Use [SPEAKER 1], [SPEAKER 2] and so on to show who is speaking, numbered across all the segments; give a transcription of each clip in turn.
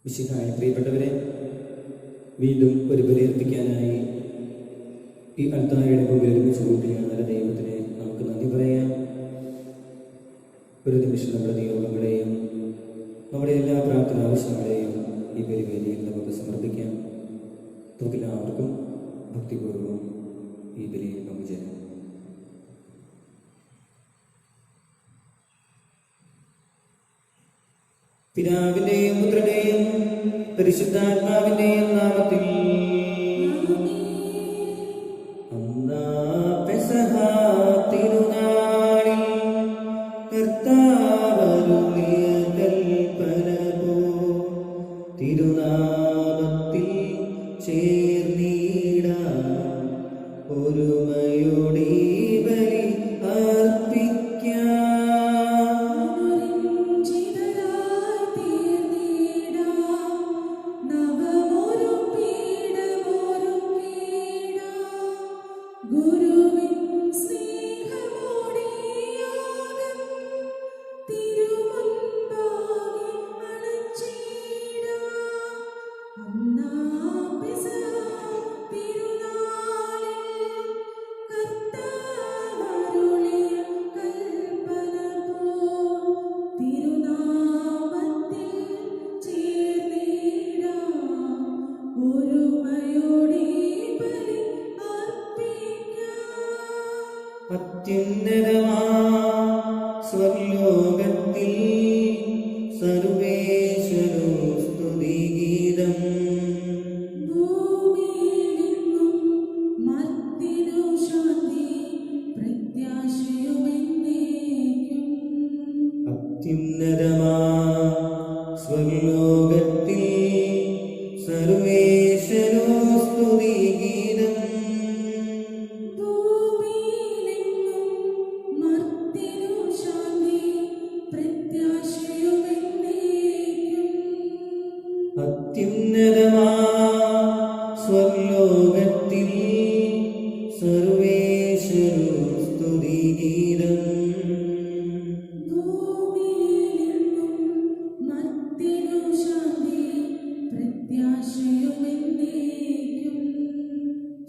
[SPEAKER 1] മിശിഹായിൽ പ്രിയപ്പെട്ടവരെ, വീണ്ടും ഒരു ബലിയർപ്പിക്കാനായി ഈ അൽത്താരയുടെ മുമ്പിൽ ഒരുമിച്ച് കൂട്ടിയ നല്ല ദൈവത്തിന് നമുക്ക് നന്ദി പറയാം. ഒരു നിമിഷം നമ്മുടെ നിയോഗങ്ങളെയും നമ്മുടെ എല്ലാ പ്രാർത്ഥന ആവശ്യങ്ങളെയും ഈ ബലിവേദിയിൽ നമുക്ക് സമർപ്പിക്കാം. നമുക്കെല്ലാവർക്കും ഭക്തിപൂർവ്വം ഈ ബലിയിൽ പങ്കുചേരാം. പിതാവിന്റെയും പുത്രന്റെയും പരിശുദ്ധാത്മാവിന്റെയും നാമത്തിൽ പെസഹ തിരുനാളിൽ കർത്താവരുളിയ കൽപ്പന പോ തിരുനാമത്തിൽ ചേർന്നിടാം ഒരുമയോടെ ബലി അർപ്പിക്കാം. അത്യുന്നതമാ സ്വർലോകത്തിൽ സർവേശ്വരോ സ്തുതിഗീതം.
[SPEAKER 2] ഭൂമിയിലെങ്ങും മർത്യനു ശാന്തി പ്രത്യാശയുമെന്നേക്കും.
[SPEAKER 1] അത്യുന്നതമാ സ്വർലോകത്തിൽ സർവേശ്വരോ സ്തുതിഗീതം. അത്യുന്നതമാ സ്വർലോകത്തിൽ സർവേശ്വരോ സ്തുതിഗീതം.
[SPEAKER 2] ഭൂമിയിലെങ്ങും മർത്യനു ശാന്തി പ്രത്യാശയുമെന്നേക്കും.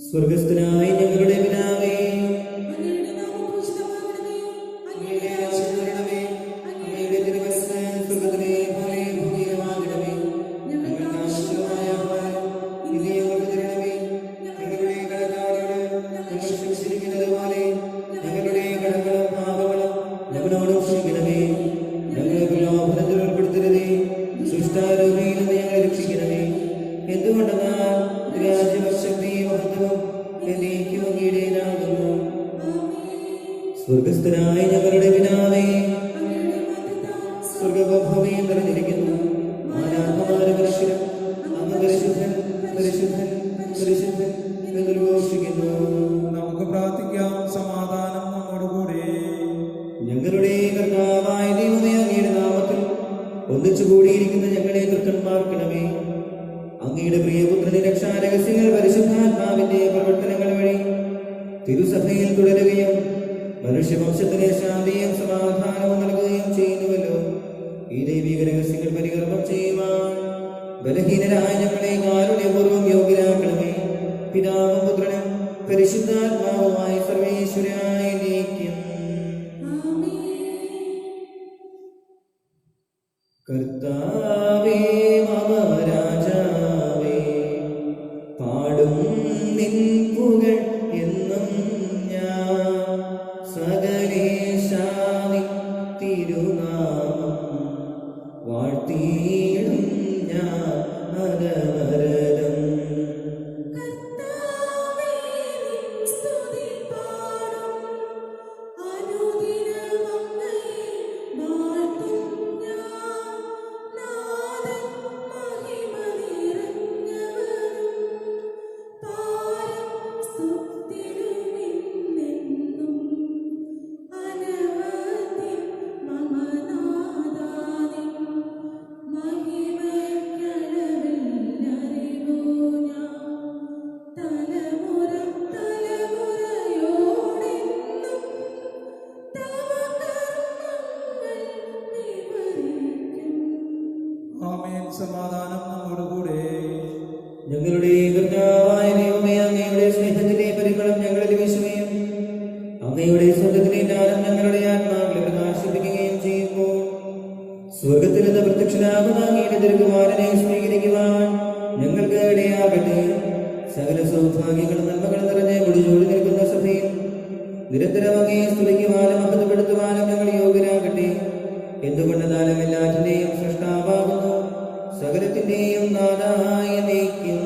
[SPEAKER 1] സ്വർഗസ്ഥനായ ഞങ്ങളുടെ പിതാവേ,
[SPEAKER 2] അങ്ങയുടെ നാമം പൂജിതമാകണമേ. അങ്ങയുടെ
[SPEAKER 1] രാജ്യം വരണമേ. അങ്ങയുടെ തിരുമനസ്സ് സ്വർഗ്ഗത്തിലെ പോലെ ഭൂമിയിലുമാകണമേ. ഞങ്ങൾക്ക് ആവശ്യമായ ആഹാരം ഇന്ന് ഞങ്ങൾക്ക് തരണമേ. ഞങ്ങളുടെ കടക്കാരോട് ഞങ്ങൾ ക്ഷമിച്ചിരിക്കുന്നത് പോലെ ഞങ്ങളുടെ കടങ്ങളും പാപങ്ങളും ഞങ്ങളോടും ക്ഷമിക്കണമേ. ഞങ്ങളെ പ്രലോഭനത്തിൽ ഉൾപ്പെടുത്തരുതേ, ദുഷ്ടാരൂപിയിൽ നിന്ന് ഞങ്ങളെ രക്ഷിക്കണമേ. എന്തുകൊണ്ടെന്നാൽ രാജ്യവും ശക്തിയും മഹത്വവും എന്നേക്കും അങ്ങയുടേതാകുന്നു. സ്വർഗസ്ഥനായ ഞങ്ങളുടെ പിതാവേ, സ്വർഗ്ഗവും ഭൂമിയും നിറഞ്ഞിരിക്കുന്നു. മാലാഖമാരും മനുഷ്യരും അങ്ങ് പരിശുദ്ധൻ പരിശുദ്ധൻ പരിശുദ്ധൻ എന്ന് ഘോഷിക്കുന്നു.
[SPEAKER 3] നമുക്ക് പ്രാർത്ഥിക്കാം. സമാധാനം നമ്മോടുകൂടെ.
[SPEAKER 1] ഞങ്ങളുടെ കർത്താവായ ദൈവമേ, അങ്ങയുടെ നാമത്തിൽ ഒന്നിച്ചു കൂടിയിരിക്കുന്ന ഞങ്ങളെ തൃക്കന്മാർക്കണമേ. അങ്ങയുടെ പ്രിയപുത്രന്റെ രക്ഷാരഹസ്യങ്ങൾ പരിശുദ്ധാത്മാവിന്റെ പ്രവർത്തനങ്ങൾ വഴി തിരുസഭയിൽ തുടരുകയും മനുഷ്യവംശത്തിന് ശാന്തിയും സമാധാനവും നൽകുകയും ചെയ്യുന്നുവല്ലോ. ഈ ദൈവിക രഹസ്യങ്ങൾ പരികർമ്മം ചെയ്യുവാൻ ബലഹീനരായ ഞങ്ങളെ കാരുണ്യപൂർവ്വം യോഗ്യരാക്കണമേ. പിതാവും പുത്രനും പരിശുദ്ധാത്മാവുമായ സർവേശ്വരായ നീക്കും. കർത്താവേ മമ രാജാവേ, പാടും നിൻ പുകഴ് എന്നും ഞാൻ. സകലേശാനി തിരുനാമം വാഴ്ത്തിയിടും ഞാൻ അനവരതം.
[SPEAKER 2] കർത്താവേ നിൻ സ്തുതി
[SPEAKER 1] കർത്താവായ ദൈവമേ, അങ്ങയുടെ സ്നേഹത്തിന്റെ പരിമളം ഞങ്ങളിൽ വീശുകയും അങ്ങയുടെ സ്വന്തത്തിലെ ജ്ഞാനം ഞങ്ങളുടെ ആത്മാക്കളെ പ്രകാശിപ്പിക്കുകയും ചെയ്യുമ്പോൾ സ്വർഗത്തിൽ നിന്ന് പ്രത്യക്ഷനാകുന്ന അങ്ങയുടെ തിരുകുമാരനെ സ്വീകരിക്കുവാൻ ഞങ്ങൾക്ക് ഇടയാകട്ടെ. സകല സൗഭാഗ്യങ്ങളും നന്മകളും നിറഞ്ഞ് കുടിചൂടി നിൽക്കുന്ന സഭയിൽ നിരന്തരം അങ്ങയെ സ്തുതിക്കുവാനും മഹത്വപ്പെടുത്തുവാനും ഞങ്ങൾ യോഗ്യരാകട്ടെ. എന്തുകൊണ്ടെന്നാലും എല്ലാറ്റിന്റെയും സൃഷ്ടാവാകുന്നു, സകലത്തിന്റെയും നാഥായ നീക്കും.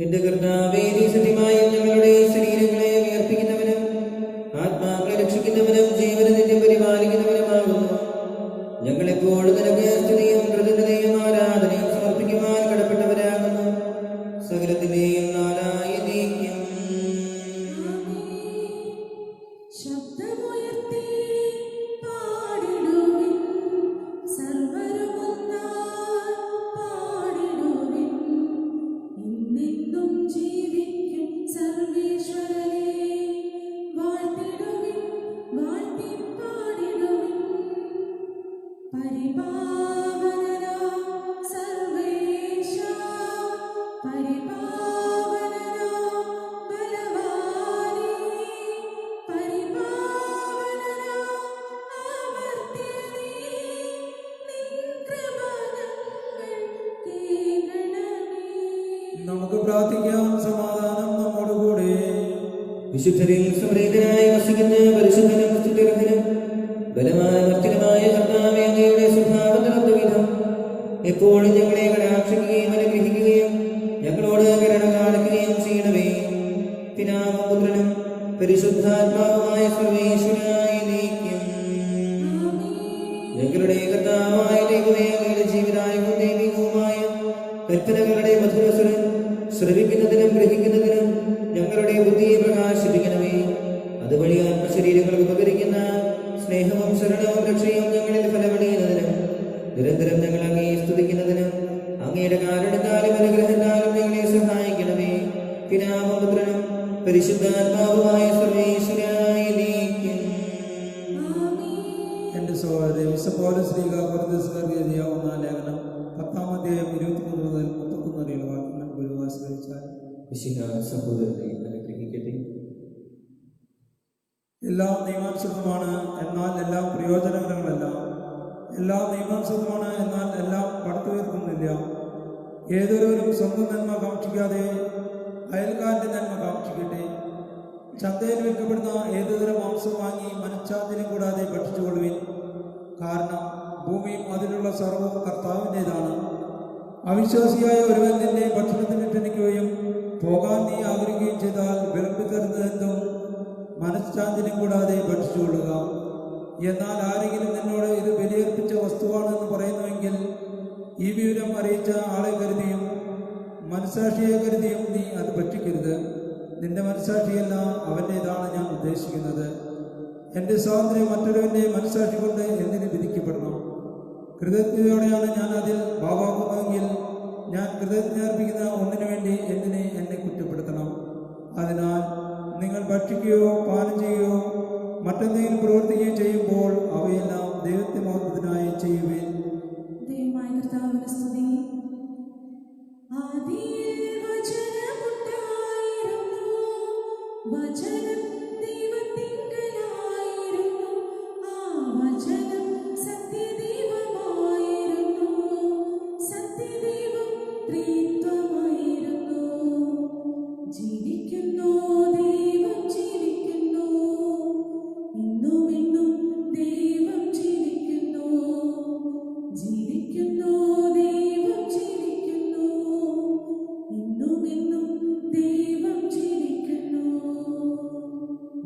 [SPEAKER 1] എന്റെ കർത്താവേ, നീ സത്യമായും ഞങ്ങളുടെ ശരീരങ്ങളെ ഉയർപ്പിക്കുന്നവനും ആത്മാക്കളെ രക്ഷിക്കുന്നവനും ജീവനെ നിത്യം പരിപാലിക്കുന്നവനുമാകുന്നു. ഞങ്ങളെപ്പോഴും നിനക്ക് സ്തുതിയും കൃതജ്ഞതയും ആരാധനയും സമർപ്പിക്കുവാൻ കടപ്പെട്ടവരാകുന്നു. സകലത്തിന്റെയും നാഥായ നീക്കും.
[SPEAKER 3] നമുക്ക് പ്രാർത്ഥിക്കാം. സമാധാനം നമ്മോടുകൂടെ.
[SPEAKER 1] വിശുദ്ധരിൽ സമൃദ്ധനായി വസിക്കുന്ന പരിശുദ്ധനും സ്തുത്യർഹനും ബലമായ മർത്യനുമായ കർത്താവേ, അങ്ങയുടെ സ്വഭാവത്തിനൊത്തവിധം എപ്പോഴും ഞങ്ങളെ കടാക്ഷിക്കുകയും അനുഗ്രഹിക്കുകയും ഞങ്ങളോട് കരുണ കാണിക്കുകയും ചെയ്യണമേ. പിതാവും പുത്രനും പരിശുദ്ധാത്മാവുമായ സർവേശ്വരനായ നീക്കും. ഞങ്ങളുടെ കർത്താവായ ദൈവമേ, അങ്ങയുടെ ജീവിതായവും ദൈവികവുമായ കൽപ്പനകളുടെ മധുരസ്വരം ശ്രവിക്കുന്നതിനും ഗ്രഹിക്കുന്നതിനും ഞങ്ങളുടെ ബുദ്ധിയെ പ്രകാശിപ്പിക്കണമേ. അതുവഴി ആത്മശരീരങ്ങൾക്ക് ഉപകരിക്കുന്ന സ്നേഹവും ശരണവും രക്ഷയും ഞങ്ങളിൽ ഫലമണിയുന്നതിനും നിരന്തരം ഞങ്ങൾ അങ്ങയെ സ്തുതിക്കുന്നതിനും അങ്ങയുടെ കാരണത്താലും അനുഗ്രഹത്താലും ഞങ്ങളെ സഹായിക്കണമേ. പിതാവും പുത്രനും പരിശുദ്ധാത്മാവുമായ സർവേശ്വരനായ നീക്കും.
[SPEAKER 3] എന്റെ സഹോദരൻ വിശുദ്ധ പൗലോസ് ഒന്നാം ലേഖനം 10-23 മുതൽ 31 വരെയുള്ള വാക്യങ്ങൾ ഗുരുവാശ്രയിച്ചാൽ
[SPEAKER 1] സഹോദരനെ അനുഗ്രഹിക്കട്ടെ.
[SPEAKER 3] എല്ലാം നിയമാനുസൃതമാണ്, എന്നാൽ എല്ലാം പ്രയോജനകരങ്ങളല്ല. എല്ലാം നിയമാനുസൃതമാണ്, എന്നാൽ എല്ലാം പടുത്തുയർത്തുന്നില്ല. ഏതൊരുവരും സ്വന്തം നന്മ കാക്ഷിക്കാതെ അയൽക്കാരന്റെ നന്മ കാക്ഷിക്കട്ടെ. ചന്തയിൽ വിൽക്കപ്പെടുന്ന ഏതുതരം മാംസം വാങ്ങി മനഃശാന്തിനും കൂടാതെ ഭക്ഷിച്ചുകൊള്ളുവിൻ. കാരണം ഭൂമിയും അതിലുള്ള സർവ്വവും കർത്താവിൻ്റെതാണ്. അവിശ്വാസിയായ ഒരുവൻ നിന്നെ ഭക്ഷണത്തിന് ക്ഷണിക്കുകയും പോകാൻ നീ ആഗ്രഹിക്കുകയും ചെയ്താൽ വിളമ്പിത്തരുന്നതെന്തും മനഃശാന്തിനും കൂടാതെ ഭക്ഷിച്ചുകൊള്ളുക. എന്നാൽ ആരെങ്കിലും നിന്നോട് ഇത് ബലിയർപ്പിച്ച വസ്തുവാണെന്ന് പറയുന്നുവെങ്കിൽ ഈ വിവരം അറിയിച്ച ആളെ കരുതിയും മനസ്സാക്ഷിയെ കരുതിയും നീ അത് ഭക്ഷിക്കരുത്. നിന്റെ മനസ്സാക്ഷിയല്ല, അവൻ്റേതാണ് ഞാൻ ഉദ്ദേശിക്കുന്നത്. എൻ്റെ സ്വാതന്ത്ര്യം മറ്റൊരുവൻ്റെ മനസ്സാക്ഷി കൊണ്ട് എന്തിന് വിധിക്കപ്പെടണം? കൃതജ്ഞതയോടെയാണ് ഞാൻ അതിൽ ഭാഗമാകുന്നതെങ്കിൽ ഞാൻ കൃതജ്ഞ അർപ്പിക്കുന്ന ഒന്നിനു വേണ്ടി എന്നെ കുറ്റപ്പെടുത്തണം. അതിനാൽ നിങ്ങൾ ഭക്ഷിക്കുകയോ പാനം ചെയ്യുകയോ മറ്റെന്തെങ്കിലും പ്രവർത്തിക്കുകയോ ചെയ്യുമ്പോൾ അവയെല്ലാം ദൈവത്തെ മഹത്വത്തിനായി ചെയ്യുവേൻ.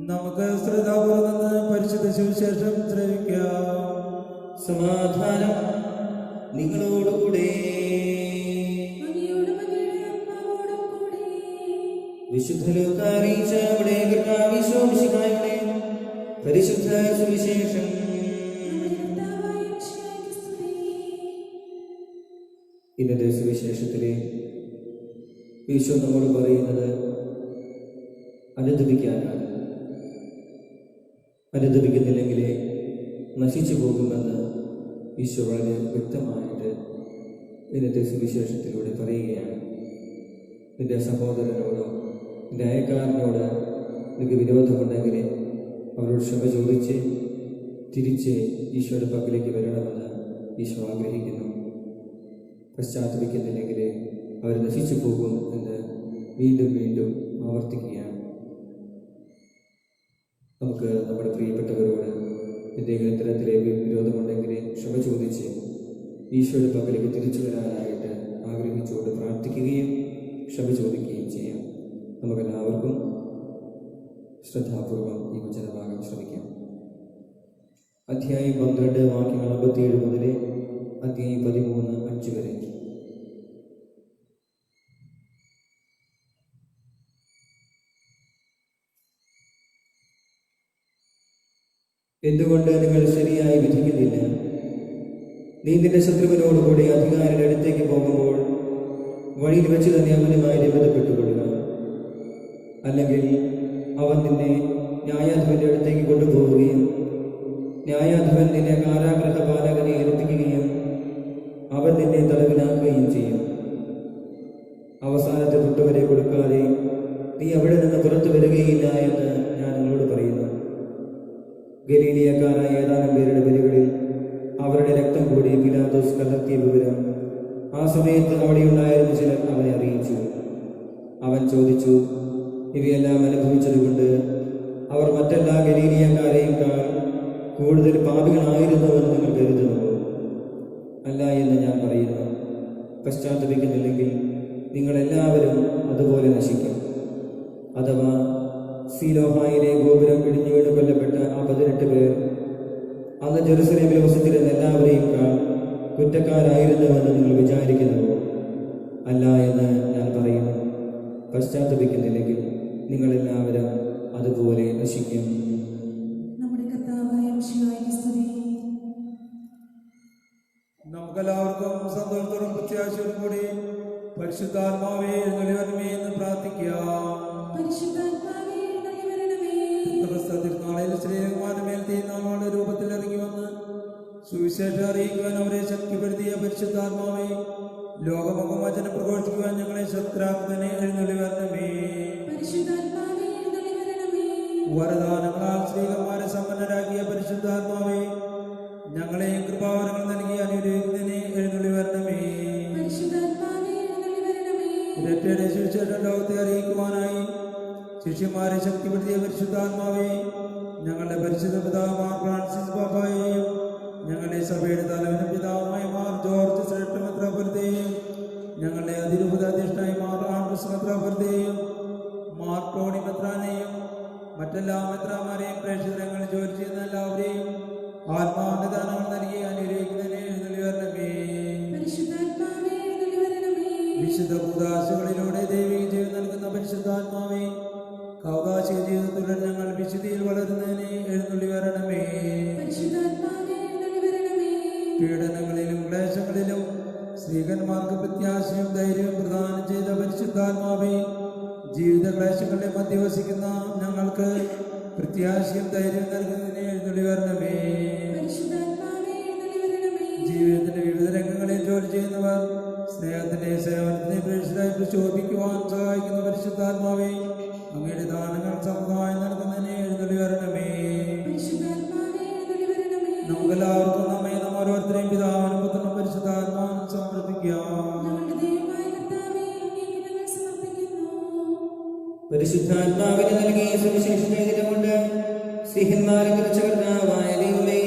[SPEAKER 3] നമുക്ക് ശ്രദ്ധാപൂർവ്വം പരിശുദ്ധ സുവിശേഷം ശ്രവിക്കാം.
[SPEAKER 1] സമാധാനം നിങ്ങളോടുകൂടെ.
[SPEAKER 2] അങ്ങയോടും അങ്ങയുടെ ആത്മാവോടും കൂടെ.
[SPEAKER 1] വിശുദ്ധ ലൂക്കാ അറിയിച്ച നമ്മുടെ കർത്താവ് ഈശോ മിശിഹായുടെ പരിശുദ്ധ സുവിശേഷം.
[SPEAKER 2] നമ്മുടെ കർത്താവായ മിശിഹായ്ക്ക് സ്തുതി.
[SPEAKER 1] ഇന്നത്തെ സുവിശേഷത്തിലെ ഈശോ നമ്മോട് പറയുന്നത് അനുദപിക്കാനാണ്. അനുദപിക്കുന്നില്ലെങ്കിൽ നശിച്ചു പോകുമെന്ന് ഈശോ വളരെ വ്യക്തമായിട്ട് ഇന്നത്തെ സുവിശേഷത്തിലൂടെ പറയുകയാണ്. നിന്റെ സഹോദരനോടോ നിന്റെ അയൽക്കാരനോട് നിനക്ക് വിരോധമുണ്ടെങ്കിൽ അവരോട് ക്ഷമ ചോദിച്ച് തിരിച്ച് ഈശോയുടെ പക്കലേക്ക് വരണമെന്ന് ഈശോ ആഗ്രഹിക്കുന്നു. പശ്ചാത്തപിക്കുന്നില്ലെങ്കിൽ അവർ നശിച്ചു പോകും എന്ന് വീണ്ടും വീണ്ടും ആവർത്തിക്കുകയാണ്. നമുക്ക് നമ്മുടെ പ്രിയപ്പെട്ടവരോട് എന്തെങ്കിലും തരത്തിലേക്ക് വിരോധമുണ്ടെങ്കിൽ ക്ഷമ ചോദിച്ച് ഈശോയുടെ പക്കലേക്ക് തിരിച്ചു വരാനായിട്ട് ആഗ്രഹിച്ചുകൊണ്ട് പ്രാർത്ഥിക്കുകയും ക്ഷമ ചോദിക്കുകയും ചെയ്യാം. നമുക്കെല്ലാവർക്കും ശ്രദ്ധാപൂർവം ഈ വചനഭാഗം ശ്രമിക്കാം. അധ്യായം 12 വാക്യങ്ങൾ 57 മുതൽ അധ്യായം 13 5 വരെ. എന്തുകൊണ്ട് നിങ്ങൾ ശരിയായി വിധിക്കുന്നില്ല? നീ നിന്റെ ശത്രുവിനോടുകൂടി അധികാരിയുടെ അടുത്തേക്ക് പോകുമ്പോൾ വഴിയിൽ വെച്ച് തന്നെ അവനുമായി ബന്ധപ്പെട്ടുകൊള്ളുക. അല്ലെങ്കിൽ അവൻ നിന്നെ ന്യായാധിപന്റെ അടുത്തേക്ക് കൊണ്ടുപോവുകയും ന്യായാധിപൻ നിന്നെ കാരാഗൃഹ പാലകനെ ഏൽപ്പിക്കുകയും അവൻ നിന്നെ തടവിലാക്കുകയും ചെയ്യും. അവസാനത്തെ തൊട്ടുവരെ കൊടുക്കാതെ നീ അവിടെ നിന്ന് പുറത്തു വരികയില്ല എന്ന് ഞാൻ നിങ്ങളോട് പറയുന്നു. ഗലീലിയക്കാരായ ഏതാനും പേരുടെ ബലികളിൽ അവരുടെ രക്തം കൂടി പിലാത്തോസ് കലർത്തിയ വിവരം ആ സമയത്ത് അവിടെയുണ്ടായിരുന്ന ചിലർ അവനെ അറിയിച്ചു. അവൻ ചോദിച്ചു, ഇവയെല്ലാം അനുഭവിച്ചതുകൊണ്ട് അവർ മറ്റെല്ലാ ഗലീലിയക്കാരെയുംക്കാൾ കൂടുതൽ പാപികളായിരുന്നുവെന്ന് നിങ്ങൾ കരുതുന്നുവോ? അല്ല എന്ന് ഞാൻ പറയുന്നു. പശ്ചാത്തപിക്കുന്നില്ലെങ്കിൽ നിങ്ങളെല്ലാവരും അതുപോലെ നശിക്കും. അഥവാ സീലോഹായിലെ ഗോപുരം ഇടിഞ്ഞു വീണ് കൊല്ലപ്പെട്ട ആ 18 പേർ അന്ന് ജെറുസലേമിൽ വസിച്ചിരുന്ന എല്ലാവരെയും കുറ്റക്കാരായിരുന്നുവെന്ന് നിങ്ങൾ വിചാരിക്കുന്നുവോ? അല്ല എന്ന് ഞാൻ പറയുന്നു. പശ്ചാത്തപിക്കുന്നില്ലെങ്കിൽ നിങ്ങളെല്ലാവരും അതുപോലെ നശിക്കും.
[SPEAKER 2] നമ്മുടെ കർത്താവായ മിശിഹായ്ക്ക് സ്തുതി.
[SPEAKER 3] നമുക്കെല്ലാവർക്കും സന്തോഷത്തോടും പ്രത്യാശയോടും കൂടി പരിശുദ്ധാത്മാവേ എഴുന്നള്ളി വരണമേ എന്ന് പ്രാർത്ഥിക്കാം.
[SPEAKER 2] പരിശുദ്ധാത്മാവേ എഴുന്നള്ളി വരണമേ.
[SPEAKER 3] തിരുനാളിൽ ശ്രീരംഗമാനമേൽ തീരുന്നാളുടെ രൂപത്തിൽ ഇറങ്ങി വന്ന് സുവിശേഷം അറിയിക്കുവാൻ അവരെ ശക്തിപ്പെടുത്തിയ പരിശുദ്ധാത്മാവേ, ലോകമുഖം വചനം പ്രഘോഷിക്കുവാൻ ഞങ്ങളെ ശക്തരാക്കുന്നതിനെ എഴുന്നള്ളി വരണമേ.
[SPEAKER 2] പരിശുദ്ധാത്മാവേ എഴുന്നള്ളി വരണമേ.
[SPEAKER 3] വരദാനങ്ങളാൽ സ്ത്രീകന്മാരെ സമ്പന്നരാക്കിയ പരിശുദ്ധാത്മാവേ, ഞങ്ങളെയും കൃപാവരങ്ങൾ നൽകി അനുഗ്രഹിക്കുന്നതിനെ എഴുന്നള്ളി വരണമേ.
[SPEAKER 2] പരിശുദ്ധാത്മാവേ എഴുന്നള്ളി വരണമേ.
[SPEAKER 3] ഇരട്ടയുടെ സുവിശേഷം ലോകത്തെ അറിയിക്കുവാനായി ശിഷ്യന്മാരെ ശക്തിപ്പെടുത്തിയ പരിശുദ്ധാത്മാവേ, ഞങ്ങളുടെ പരിശുദ്ധ പിതാവായ ഫ്രാൻസിസ് പാപ്പായെയും ഞങ്ങളുടെ സഭയുടെ തലവനും പിതാവുമായ മാർ ജോർജ് ശ്രേഷ്ഠ മെത്രാപ്പൊലീത്തയെയും ഞങ്ങളുടെ അതിരൂപതാധ്യക്ഷനായ മാർ ആൻഡ്രൂസ് മെത്രാപ്പൊലീത്തയെയും മാർ ടോണി മെത്രാനെയും മറ്റെല്ലാ മെത്രാമാരെയും പ്രേക്ഷിതങ്ങളിൽ ജോലി ചെയ്യുന്ന എല്ലാവരെയും ആത്മാവിന്റെ ദാനങ്ങൾ നൽകി അനുഗ്രഹിക്കുന്നതിനെ എഴുന്നള്ളി വരണമേ.
[SPEAKER 2] പരിശുദ്ധാത്മാവേ എഴുന്നള്ളി വരണമേ.
[SPEAKER 3] വിശുദ്ധ കൂദാശകളിലൂടെ ദൈവിക ജീവൻ നൽകുന്ന പരിശുദ്ധാത്മാവേ, കൗദാശിക ജീവിതത്തിലൂടെ ഞങ്ങൾ വിശുദ്ധിയിൽ വളരുന്നതിനെ എഴുന്നള്ളി വരണമേ.
[SPEAKER 2] പരിശുദ്ധാത്മാവേ എഴുന്നള്ളി വരണമേ.
[SPEAKER 3] പീഡനങ്ങളിലും ക്ലേശങ്ങളിലും സ്ത്രീകന്മാർക്ക് പ്രത്യാശയും ധൈര്യവും പ്രദാനം ചെയ്ത പരിശുദ്ധാത്മാവേ, ജീവിത ക്ലേശങ്ങളുടെ മധ്യവസിക്കുന്ന ഞങ്ങൾക്ക് പ്രത്യാശയും ധൈര്യവും നൽകുന്നതിനെ എഴുന്നള്ളി വരണമേ.
[SPEAKER 2] പരിശുദ്ധാത്മാവേ എഴുന്നള്ളി വരണമേ.
[SPEAKER 3] ജീവിതത്തിന്റെ വിവിധ രംഗങ്ങളിൽ ജോലി ചെയ്യുന്നവർ സ്നേഹത്തിന്റെ സേവനത്തിനെ പ്രേക്ഷിതരായി പ്രചോദിപ്പിക്കുവാൻ സഹായിക്കുന്ന പരിശുദ്ധാത്മാവേ, അങ്ങയുടെ ദാനങ്ങൾ സമുദായം നൽകുന്നതിനെ എഴുന്നള്ളി വരണമേ.
[SPEAKER 2] പരിശുദ്ധാത്മാവേ എഴുന്നള്ളി വരണമേ.
[SPEAKER 3] നമുക്കെല്ലാവർക്കും നമ്മെ നാം ഓരോരുത്തരെയും പിതാവിനും പുത്രനും പരിശുദ്ധാത്മാവിനും സമർപ്പിക്കാം.
[SPEAKER 2] ഞങ്ങളുടെ ദൈവമായ കർത്താവേ, അങ്ങേക്ക് ഞങ്ങൾ സമർപ്പിക്കുന്നു.
[SPEAKER 1] പരിശുദ്ധാത്മാവിനെ നൽകി സുവിശേഷം ചെയ്തുകൊണ്ട് സിംഹന്മാരെ നിറച്ച കർത്താവായ ദൈവമേ,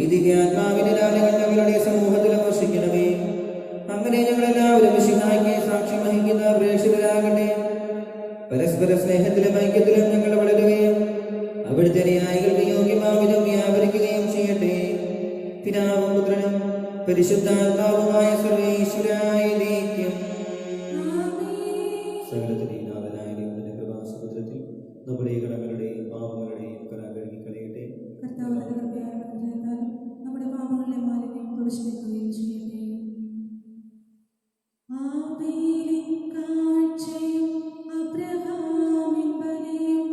[SPEAKER 1] ഈ ദിവ്യാത്മാവിന്റെ ദാനങ്ങൾ ഞങ്ങളുടെ സമൂഹത്തിൽ വർഷിക്കണമേ. അങ്ങനെ ഞങ്ങളെല്ലാവരും മിശിഹായ്ക്ക് സാക്ഷ്യം വഹിക്കുന്ന പ്രേക്ഷിതരാകട്ടെ. പരസ്പര സ്നേഹത്തിലും ഐക്യത്തിലും ഞങ്ങൾ വളരുകയും അവിടുത്തെ ന്യായികൾക്ക് യോഗ്യമാവിധം വ്യാപരിക്കുകയും ചെയ്യട്ടെ. പിതാവും പുത്രനും പരിശുദ്ധാത്മാവുമായ സർവേശ്വരായ ദൈവം സകലത്തിന്റെയും നാഥനായ ദൈവത്തിന്റെ കൃപാസമുദ്രത്തിൽ നമ്മുടെ കടങ്ങളുടെയും പാപങ്ങളുടെയും കര കഴുകിക്കളയട്ടെ.
[SPEAKER 2] കർത്താവിന്റെ കൃപയാൽ അനുഗ്രഹത്താലും നമ്മുടെ പാപങ്ങളുടെ മാലിന്യം തുടച്ചു നീക്കുകയും ചെയ്യട്ടെ. ആബേലിൻ കാഴ്ചയും അബ്രഹാമിൻ ബലിയും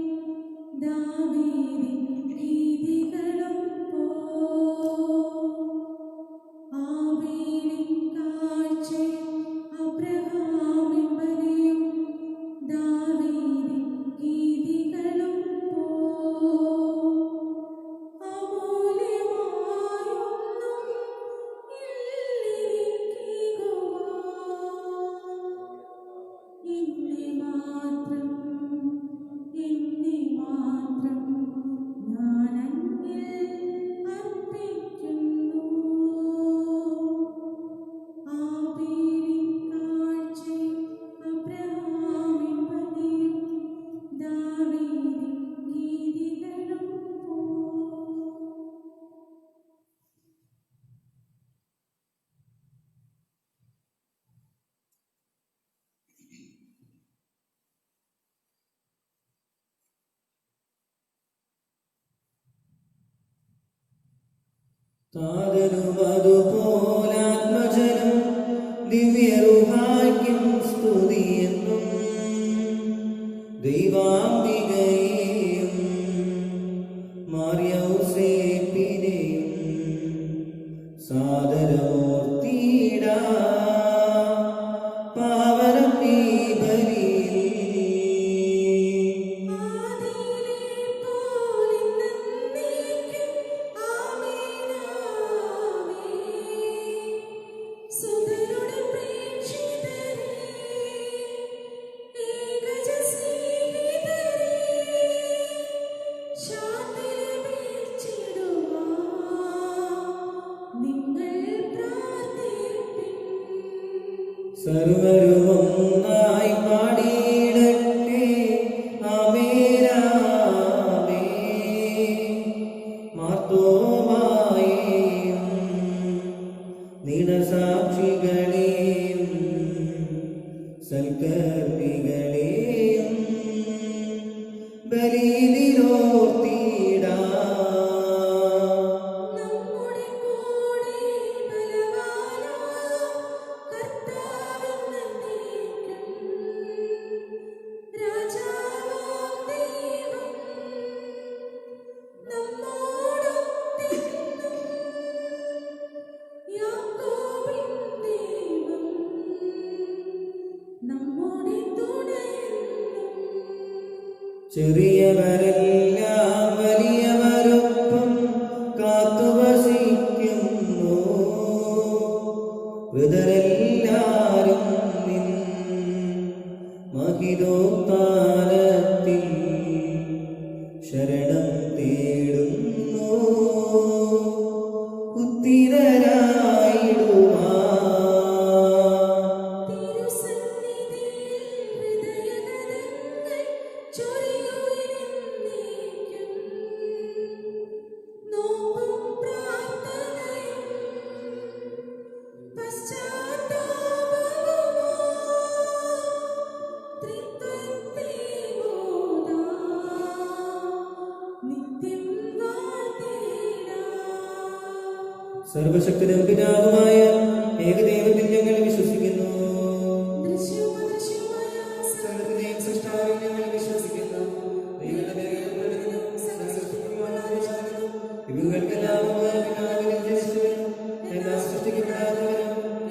[SPEAKER 2] ദാവീദിൻ ഗീതികളും ആബേലിൻ കാഴ്ചയും അബ്രഹാമിൻ ബലിയും ദാവീദിൻ ഗീതികളും
[SPEAKER 1] താതനും അതുപോലാത്മജനും ദിവ്യറുഹായ്ക്കും സ്തുതിയെന്നും ദൈവാംബികയെയും മാർയൗസേപ്പിനെയും സാദരമൂർത്തിയിടാ പാവനം ഈ ബലിയിൽ. സർവരും ഒന്നായി പാടിയിടട്ടെ ആമേൻ ആമേൻ. മാർത്തോമായെയും നിണസാക്ഷികളെയും സൽക്കർമ്മികളെയും ബലിയിലോർത്തിടാ. ചെറിയവരെല്ലാം വലിയവരൊപ്പം കാത്തുവസിക്കുന്നു. വൃതരെല്ലാരും നിൻ മഹിതോത്ഥാനത്തിൽ ശരണം തേടുന്നു. ഉത്തിരരായിടുവാ സർവശക്തനും പിതാവുമായ ഏകദൈവത്തിൽ ഞങ്ങൾ വിശ്വസിക്കുന്നു. സകലത്തിന്റെയും സൃഷ്ടാവിൽ ഞങ്ങൾ വിശ്വസിക്കുന്നു. ഇവകൾക്കെല്ലാം പിതാവിനെ ജനിച്ചവനും എല്ലാം സൃഷ്ടിക്കപ്പെടാത്തവനും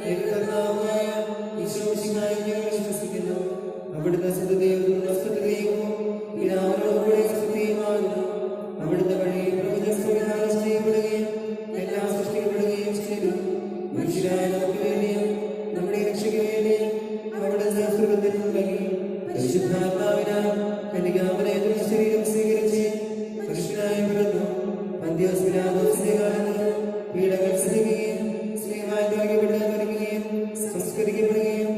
[SPEAKER 1] ഏകകർത്താവുമായ ഈശോമിശിഹായിൽ ഞങ്ങൾ വിശ്വസിക്കുന്നു. അവിടുത്തെ സത്യദൈവവും വസ്തുതയും പിതാവിനോടുകൂടെ സത്യമാകുന്നു. അവിടുത്തെ വഴി പ്രപഞ്ചം സംവിധാനം ചെയ്യപ്പെടുകയും എല്ലാം സൃഷ്ടിക്കപ്പെടുകയും ചെയ്തു. മനുഷ്യരായ നമുക്ക് വേണ്ടിയും നമ്മുടെ രക്ഷയ്ക്ക് വേണ്ടിയും അവിടുത്തെ സ്വർഗ്ഗത്തിൽ നൽകി പരിശുദ്ധാത്മാവിനാൽ കന്യകാമറിയത്തിൽ ശരീരം സ്വീകരിച്ച് മനുഷ്യനായി പിറന്നു. പന്തിയോസ് പിലാത്തോസിന്റെ കാലത്ത് പീഡകൾ സഹിക്കുകയും സ്ത്രീമായി മരിക്കുകയും സംസ്കരിക്കപ്പെടുകയും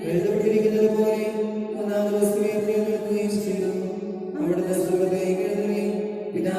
[SPEAKER 1] എഴുതപ്പെട്ടിരിക്കുന്നത് പോലെ മൂന്നാം ദിവസം ഉയർത്തെഴുന്നേൽക്കുകയും ചെയ്തു. അവിടുത്തെ സ്വർഗ്ഗത്തിലേക്ക് എഴുന്നള്ളി പിതാ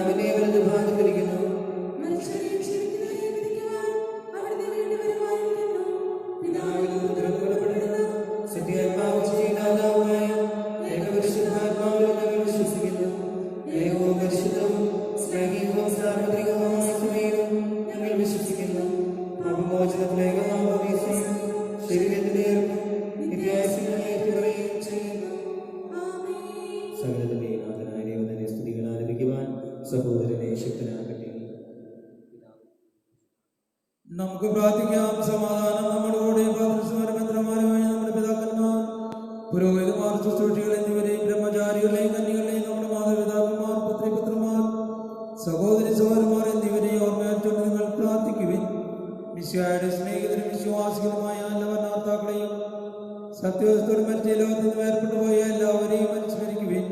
[SPEAKER 1] സഹോദരനെ ശക്തനാകട്ടെ.
[SPEAKER 3] നമുക്ക് പ്രാർത്ഥിക്കാം. സമാധാനം നമ്മുടെ കൂടെ പാത്രസ്വരമന്ത്രമാരുമായി നമ്മുടെ പിതാക്കന്മാർ, പുരോഹിതന്മാർ, ശുശ്രൂഷികൾ എന്നിവരെയും ബ്രഹ്മചാരികളെയും കന്യകളെയും നമ്മുടെ മാതാപിതാക്കന്മാർ, പുത്രിപുത്രന്മാർ, സഹോദരി സഹോദരന്മാർ എന്നിവരെയും ഓർമ്മയാച്ചുകൊണ്ട് നിങ്ങൾ പ്രാർത്ഥിക്കുവിൻ. മിശിഹായുടെ സ്നേഹിതരും വിശ്വാസികളുമായ എല്ലാ ഭരണകർത്താക്കളെയും സത്യവസ്തുക്കൾ മരിച്ച ലോകത്ത് നിന്ന് വേർപെട്ടു പോയ എല്ലാവരെയും അനുസ്മരിക്കുവിൻ.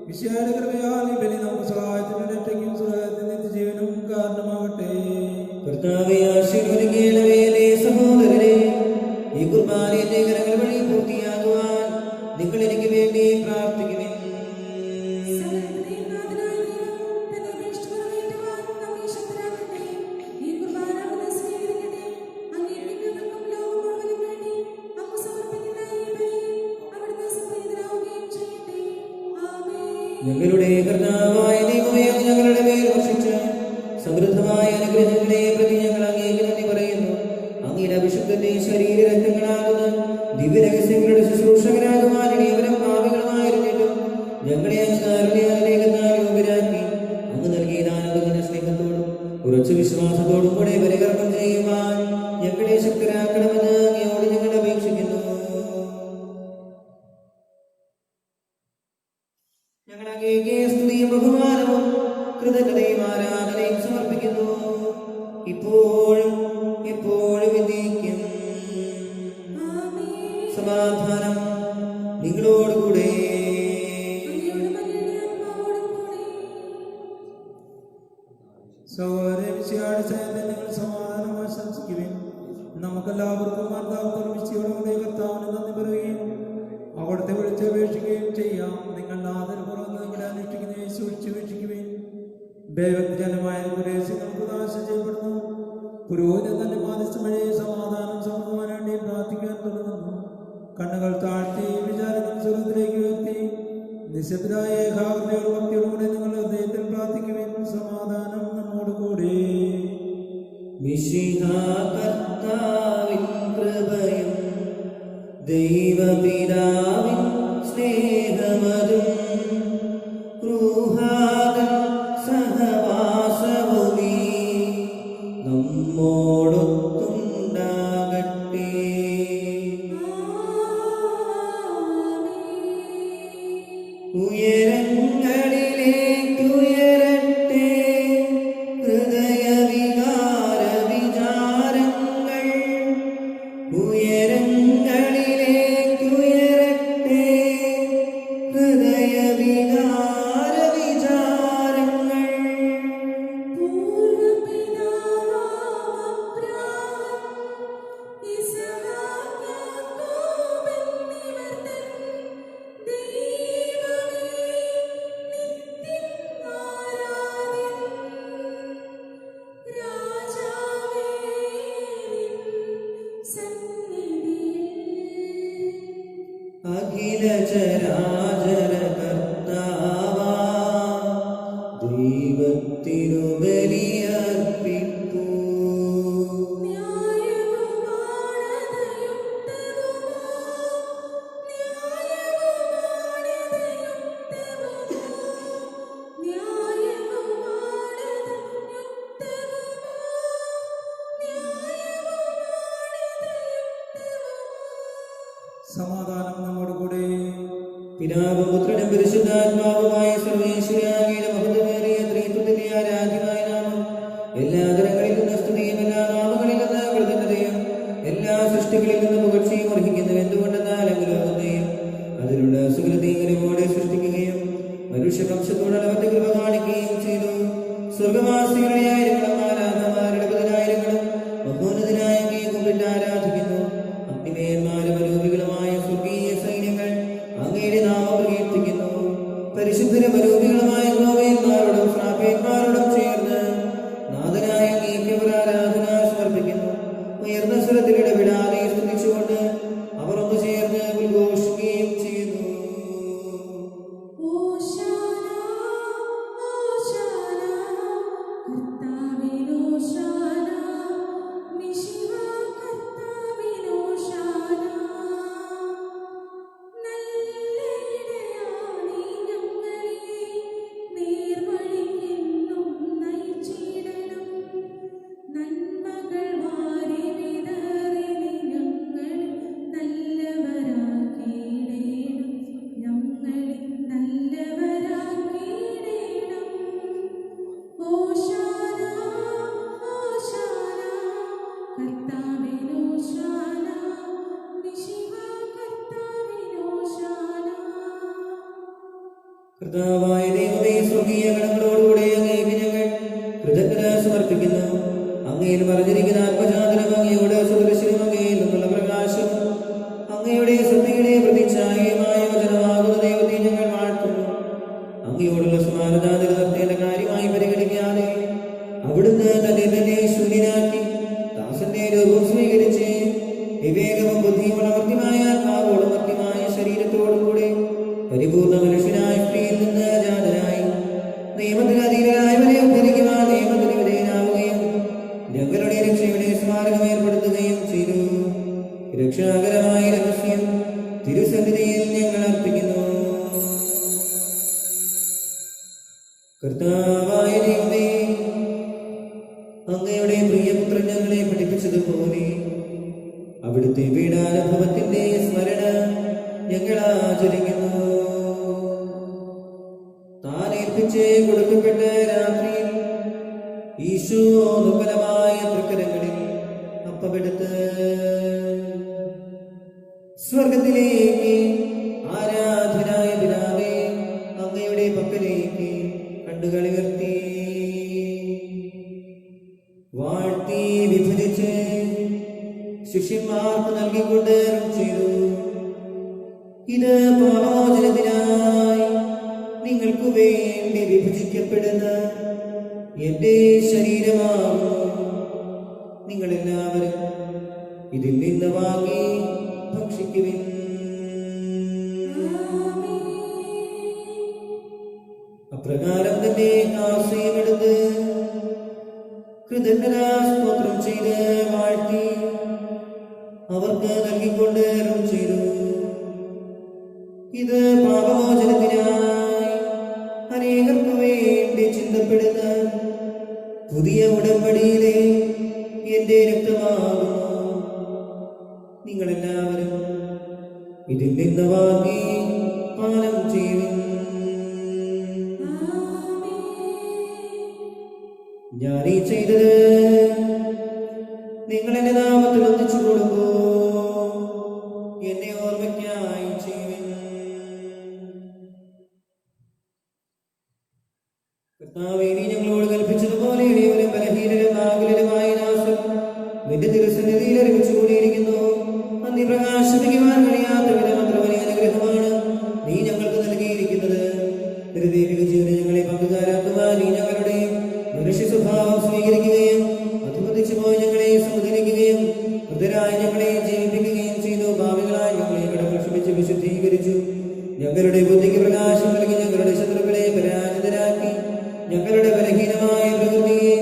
[SPEAKER 3] മിശിഹായുടെ കൃപയാൽ ഈ ബലി നമുക്ക് സഹായത്തിനും രക്ഷയ്ക്കും സുഖത്തിനും നിത്യജീവനും കാരണമാകട്ടെ.
[SPEAKER 1] കർത്താവേ, ആശീർവദിക്കണമേ എന്റെ സഹോദരനെ. ഈ കുർബാനയുടെ കരങ്ങൾ വഴി പൂർത്തിയാകുവാൻ നിങ്ങൾ എനിക്ക് വേണ്ടി പ്രാർത്ഥിക്കുവിൻ. ഞങ്ങളുടെ കർത്താവായ ദൈവമേ, അങ്ങ് ഞങ്ങളുടെ മേൽ വർഷിച്ച് സമൃദ്ധമായ അനുഗ്രഹങ്ങളെ പ്രതി ഞങ്ങൾ അങ്ങേക്ക് നന്ദി പറയുന്നു. അങ്ങയുടെ അഭിഷുദ്ധന്റെ ശരീരരക്തങ്ങളാകുന്ന ദിവ്യരഹസ്യങ്ങളുടെ ശുശ്രൂഷകരാകുവാൻ ഇടയവരും പാപികളുമായിരുന്നിട്ടും ഞങ്ങളെ അങ്ങ് കാരുണ്യത്തിനാൽ യോഗ്യരാക്കി അങ്ങ് നൽകിയ ദാനങ്ങളുടെ സ്നേഹത്തോടും ഉറച്ച വിശ്വാസത്തോടും കൂടെ പരികർമ്മം ചെയ്യുവാൻ ഞങ്ങളെ ശക്തരാക്കണമെന്ന് അങ്ങയോട് ഞങ്ങൾ അപേക്ഷിക്കുന്നു. ഞങ്ങൾ അങ്ങേക്ക് സ്തുതിയും ബഹുമാനവും കൃതജ്ഞതയും ആരാധനയും സമർപ്പിക്കുന്നു, ഇപ്പോഴും എപ്പോഴും എന്നേക്കും. സമാധാനം നിങ്ങളോടുകൂടെ.
[SPEAKER 3] നിങ്ങൾ സമാധാനം ആശംസിക്കുവിൻ. നമുക്കെല്ലാവർക്കും മാതാവിനോട് കർത്താവിന് നന്ദി പറയുകയും അവിടുത്തെ വിളിച്ചപേക്ഷിക്കുകയും ചെയ്യാം. നിങ്ങൾ ആദരപൂർവ്വം നിങ്ങളെ അനുഷ്ഠിക്കുന്നതിനെ സൂക്ഷിച്ചു വീക്ഷിക്കുവിൻ. ദൈവജനമായ നിങ്ങൾക്ക് നാശം ചെയ്യപ്പെടുന്നു. പുരോഹിതൻ തന്റെ മാധ്യസ്ഥമഴി സമാധാനം സമൃദ്ധമാൻ വേണ്ടി പ്രാർത്ഥിക്കാൻ തുടങ്ങുന്നു. കണ്ണുകൾ താഴ്ത്തി വിചാരങ്ങൾ സ്വർഗ്ഗത്തിലേക്ക് ഉയർത്തി നിശബ്ദരായ ഏകാഗ്രതയോട് ഭക്തിയോടുകൂടെ നിങ്ങൾ ഹൃദയത്തിൽ പ്രാർത്ഥിക്കുവിൻ. സമാധാനം നമ്മോട് കൂടെ.
[SPEAKER 1] മിശിഹാ കർത്താവിൻ കൃപയും ദൈവപിതാവിൻ സ്നേഹമതും റൂഹാദൻ സഹവാസവുമീ നമ്മോടൊത്തുണ്ടാകട്ടെ. ഉയരങ്ങളിലേക്കുയരട്ടെ ഹൃദയവികാര വിചാരങ്ങൾ. ഉയരങ്ങളിലേക്കുയരട്ടെ ഹൃദയവികാര വിചാരങ്ങൾ. അഖില ചരാചര കർത്താവാ ദൈവത്തിനു ബലിയർപ്പിക്കൂ.
[SPEAKER 3] സമാധാനം നമ്മോട് കൂടെ.
[SPEAKER 1] പിതാവും പുത്രനും പരിശുദ്ധാത്മാവുമായ സർവ്വേശ്വരാകയുടെ മഹത്വമേറിയ ത്രിത്വത്തിന്റെ ആരാധ്യമായ നാമം എല്ലാ തരങ്ങളിൽ നിന്ന് സ്തുതിയും എല്ലാ നാമങ്ങളിൽ നിന്ന് കൃതജ്ഞതയും എല്ലാ സൃഷ്ടികളിൽ നിന്ന് പുകഴ്ചയും അർഹിക്കുന്നു. എന്തുകൊണ്ടെന്നാൽ അങ്ങ് ലോകത്തെയും അതിലുള്ള സുഹൃതീകരമോടെ സൃഷ്ടിക്കുകയും മനുഷ്യവംശത്തോട് അളവന്റെ കൃപ കാണിക്കുകയും ചെയ്തു. സ്വർഗവാസികളുടെ ആയിരങ്ങളും ആരാധനമാരുടെ പതിനായിരങ്ങളും മഹോന്നതനായ അങ്ങയെ കുമ്പിട്ട് ആരാധിക്കുന്നു. അഗ്നിമേന്മാരും അരൂപികളുമായ സ്വർഗീയ സൈന്യങ്ങൾ അങ്ങയുടെ നാമം പ്രകീർത്തിക്കുന്നു. പരിശുദ്ധരും അരൂപികളുമായ ഗോപന്മാരോടും ശ്രാപേന്മാരോടും ചേർന്ന് നാഥനായ അങ്ങേക്ക് ആരാധന സമർപ്പിക്കുന്നു. ഉയർന്ന സ്വരത്തിൽ ഇടപെടാതെ സ്തുതിച്ചുകൊണ്ട് അവർ ഒന്ന് ചേർന്ന് ഉദ്ഘോഷിക്കുകയും ചെയ്യുന്നു.
[SPEAKER 2] ഓശാന ഓശാന കർത്താവേ
[SPEAKER 1] കർത്താവായ ദൈവമേ, സ്വർഗീയ ഗണങ്ങളോടുകൂടെ അങ്ങേക്ക് ഞങ്ങൾ കൃതജ്ഞത സമർപ്പിക്കുന്നു. അങ്ങയിൽ മറഞ്ഞിരിക്കുന്ന ആത്മജാതനം, അങ്ങയുടെ സുദർശനം, അങ്ങയിൽ നിന്നുള്ള പ്രകാശം, അങ്ങയുടെ സത്യയുടെ പ്രതിച്ഛായയുമായ വചനമാകുന്ന ദൈവത്തെ ഞങ്ങൾ വാഴ്ത്തുന്നു. അങ്ങയോടുള്ള സമാനത നിലനിർത്തേണ്ട കാര്യമായി പരിഗണിക്കാതെ അവിടുന്ന് തന്നെ ശൂന്യനാക്കി ദാസന്റെ രൂപം സ്വീകരിച്ച് വിവേകവും ബുദ്ധിയും വളർത്തിമായ ആത്മാവോടും മർത്യമായ ശരീരത്തോടും കൂടെ പരിപൂർണ മനുഷ്യനായ സ്ത്രീയിൽ നിന്ന് ജാതനായി നിയമത്തിന് അധീനരായവരെ ഉദ്ധരിക്കുവാൻ നിയമത്തിന് വിധേയനാവുകയും ഞങ്ങളുടെ രക്ഷയുടെ സ്മാരകം ഏർപ്പെടുത്തുകയും ചെയ്തു. രക്ഷാകരമായ രഹസ്യം തിരുസന്നിധിയിൽ ഞങ്ങൾ അർപ്പിക്കുന്നു. കർത്താവായ ദൈവമേ, അങ്ങയുടെ പ്രിയപുത്രൻ ഞങ്ങളെ പഠിപ്പിച്ചതുപോലെ അവിടുത്തെ പീഡാനുഭവത്തിന്റെ സ്മരണ ഞങ്ങൾ ആചരിക്കുന്നു. താൻ ഏൽപ്പിച്ച് കൊടുക്കപ്പെട്ട രാത്രിയിൽ ഈശോ ദുർബലമായ തൃക്കരങ്ങളിൽ അപ്പമെടുത്ത് സ്വർഗത്തിലേക്ക് ആരാധനായ പിതാവേ അങ്ങയുടെ പക്കലേക്ക് കണ്ണുകൾ ഉയർത്തി വാഴ്ത്തി വിഭജിച്ച് ശിഷ്യന്മാർക്ക് നൽകിക്കൊണ്ട് ചെയ്തു. ഇത് പാപമോചനത്തിനായി നിങ്ങൾക്ക് വേണ്ടി വിഭജിക്കപ്പെടുന്ന എന്റെ ശരീരമാകുന്നു. നിങ്ങളെല്ലാവരും ഇതിൽ നിന്ന് വാങ്ങി ഭക്ഷിക്കുവിൻ. അപ്രകാരം തന്നെ കാസയുമെടുത്ത് കൃതജ്ഞതാ സ്തോത്രം ചെയ്ത് വാഴ്ത്തി അവർക്ക് നൽകിക്കൊണ്ട് ചെയ്തു. ഇത് പാപമോചനത്തിനായി അനേകർക്ക് വേണ്ടി ചിന്തപ്പെടുന്ന പുതിയ ഉടമ്പടിയിലെ എന്റെ രക്തമാകുന്നു. നിങ്ങളെല്ലാവരും ഇതിൽ നിന്ന് വാങ്ങി പാനം ചെയ്യുവിൻ. ഞാനീ ചെയ്തത് നിങ്ങൾ എന്റെ നാമത്തിൽ ഒന്നിച്ചു കൊടുക്കൂ, എന്നെ ഓർമ്മയ്ക്കായി ചെയ്യുവിൻ. കർത്താവേ, നീ ഞങ്ങളോട് കൽപ്പിച്ചതുപോലെ ഇടയവരും ബലഹീനരും ആകുലരുമായ നാശം നിന്റെ തിരുസന്നിധിയിൽ ഒരുമിച്ച് കൂടിയിരിക്കുന്നു. നന്ദി പ്രകാശിപ്പിക്കുവാൻ കഴിയാത്ത വിധം അത്ര വലിയ അനുഗ്രഹമാണ് നീ ഞങ്ങൾക്ക് നൽകിയിരിക്കുന്നത്. ദൈവിക ജീവനെ ഞങ്ങളെ പങ്കുകാരാക്കുവാൻ നീ ഞങ്ങളുടെ മനുഷ്യ സ്വഭാവം സ്വീകരിക്കുകയും അധുമതിച്ചു പോയി ഞങ്ങളെ സമുദരിക്കുകയും ഹൃദയരായി ഞങ്ങളെ ജീവിപ്പിക്കുകയും ചെയ്തു. ഭാവികളായി ഞങ്ങളെ കടങ്ങൾ ക്ഷമിച്ച് വിശുദ്ധീകരിച്ചു. ഞങ്ങളുടെ ബുദ്ധിക്ക് പ്രകാശം നൽകി ഞങ്ങളുടെ ശത്രുക്കളെ പരാജിതരാക്കി ഞങ്ങളുടെ ബലഹീനമായ പ്രകൃതിയെ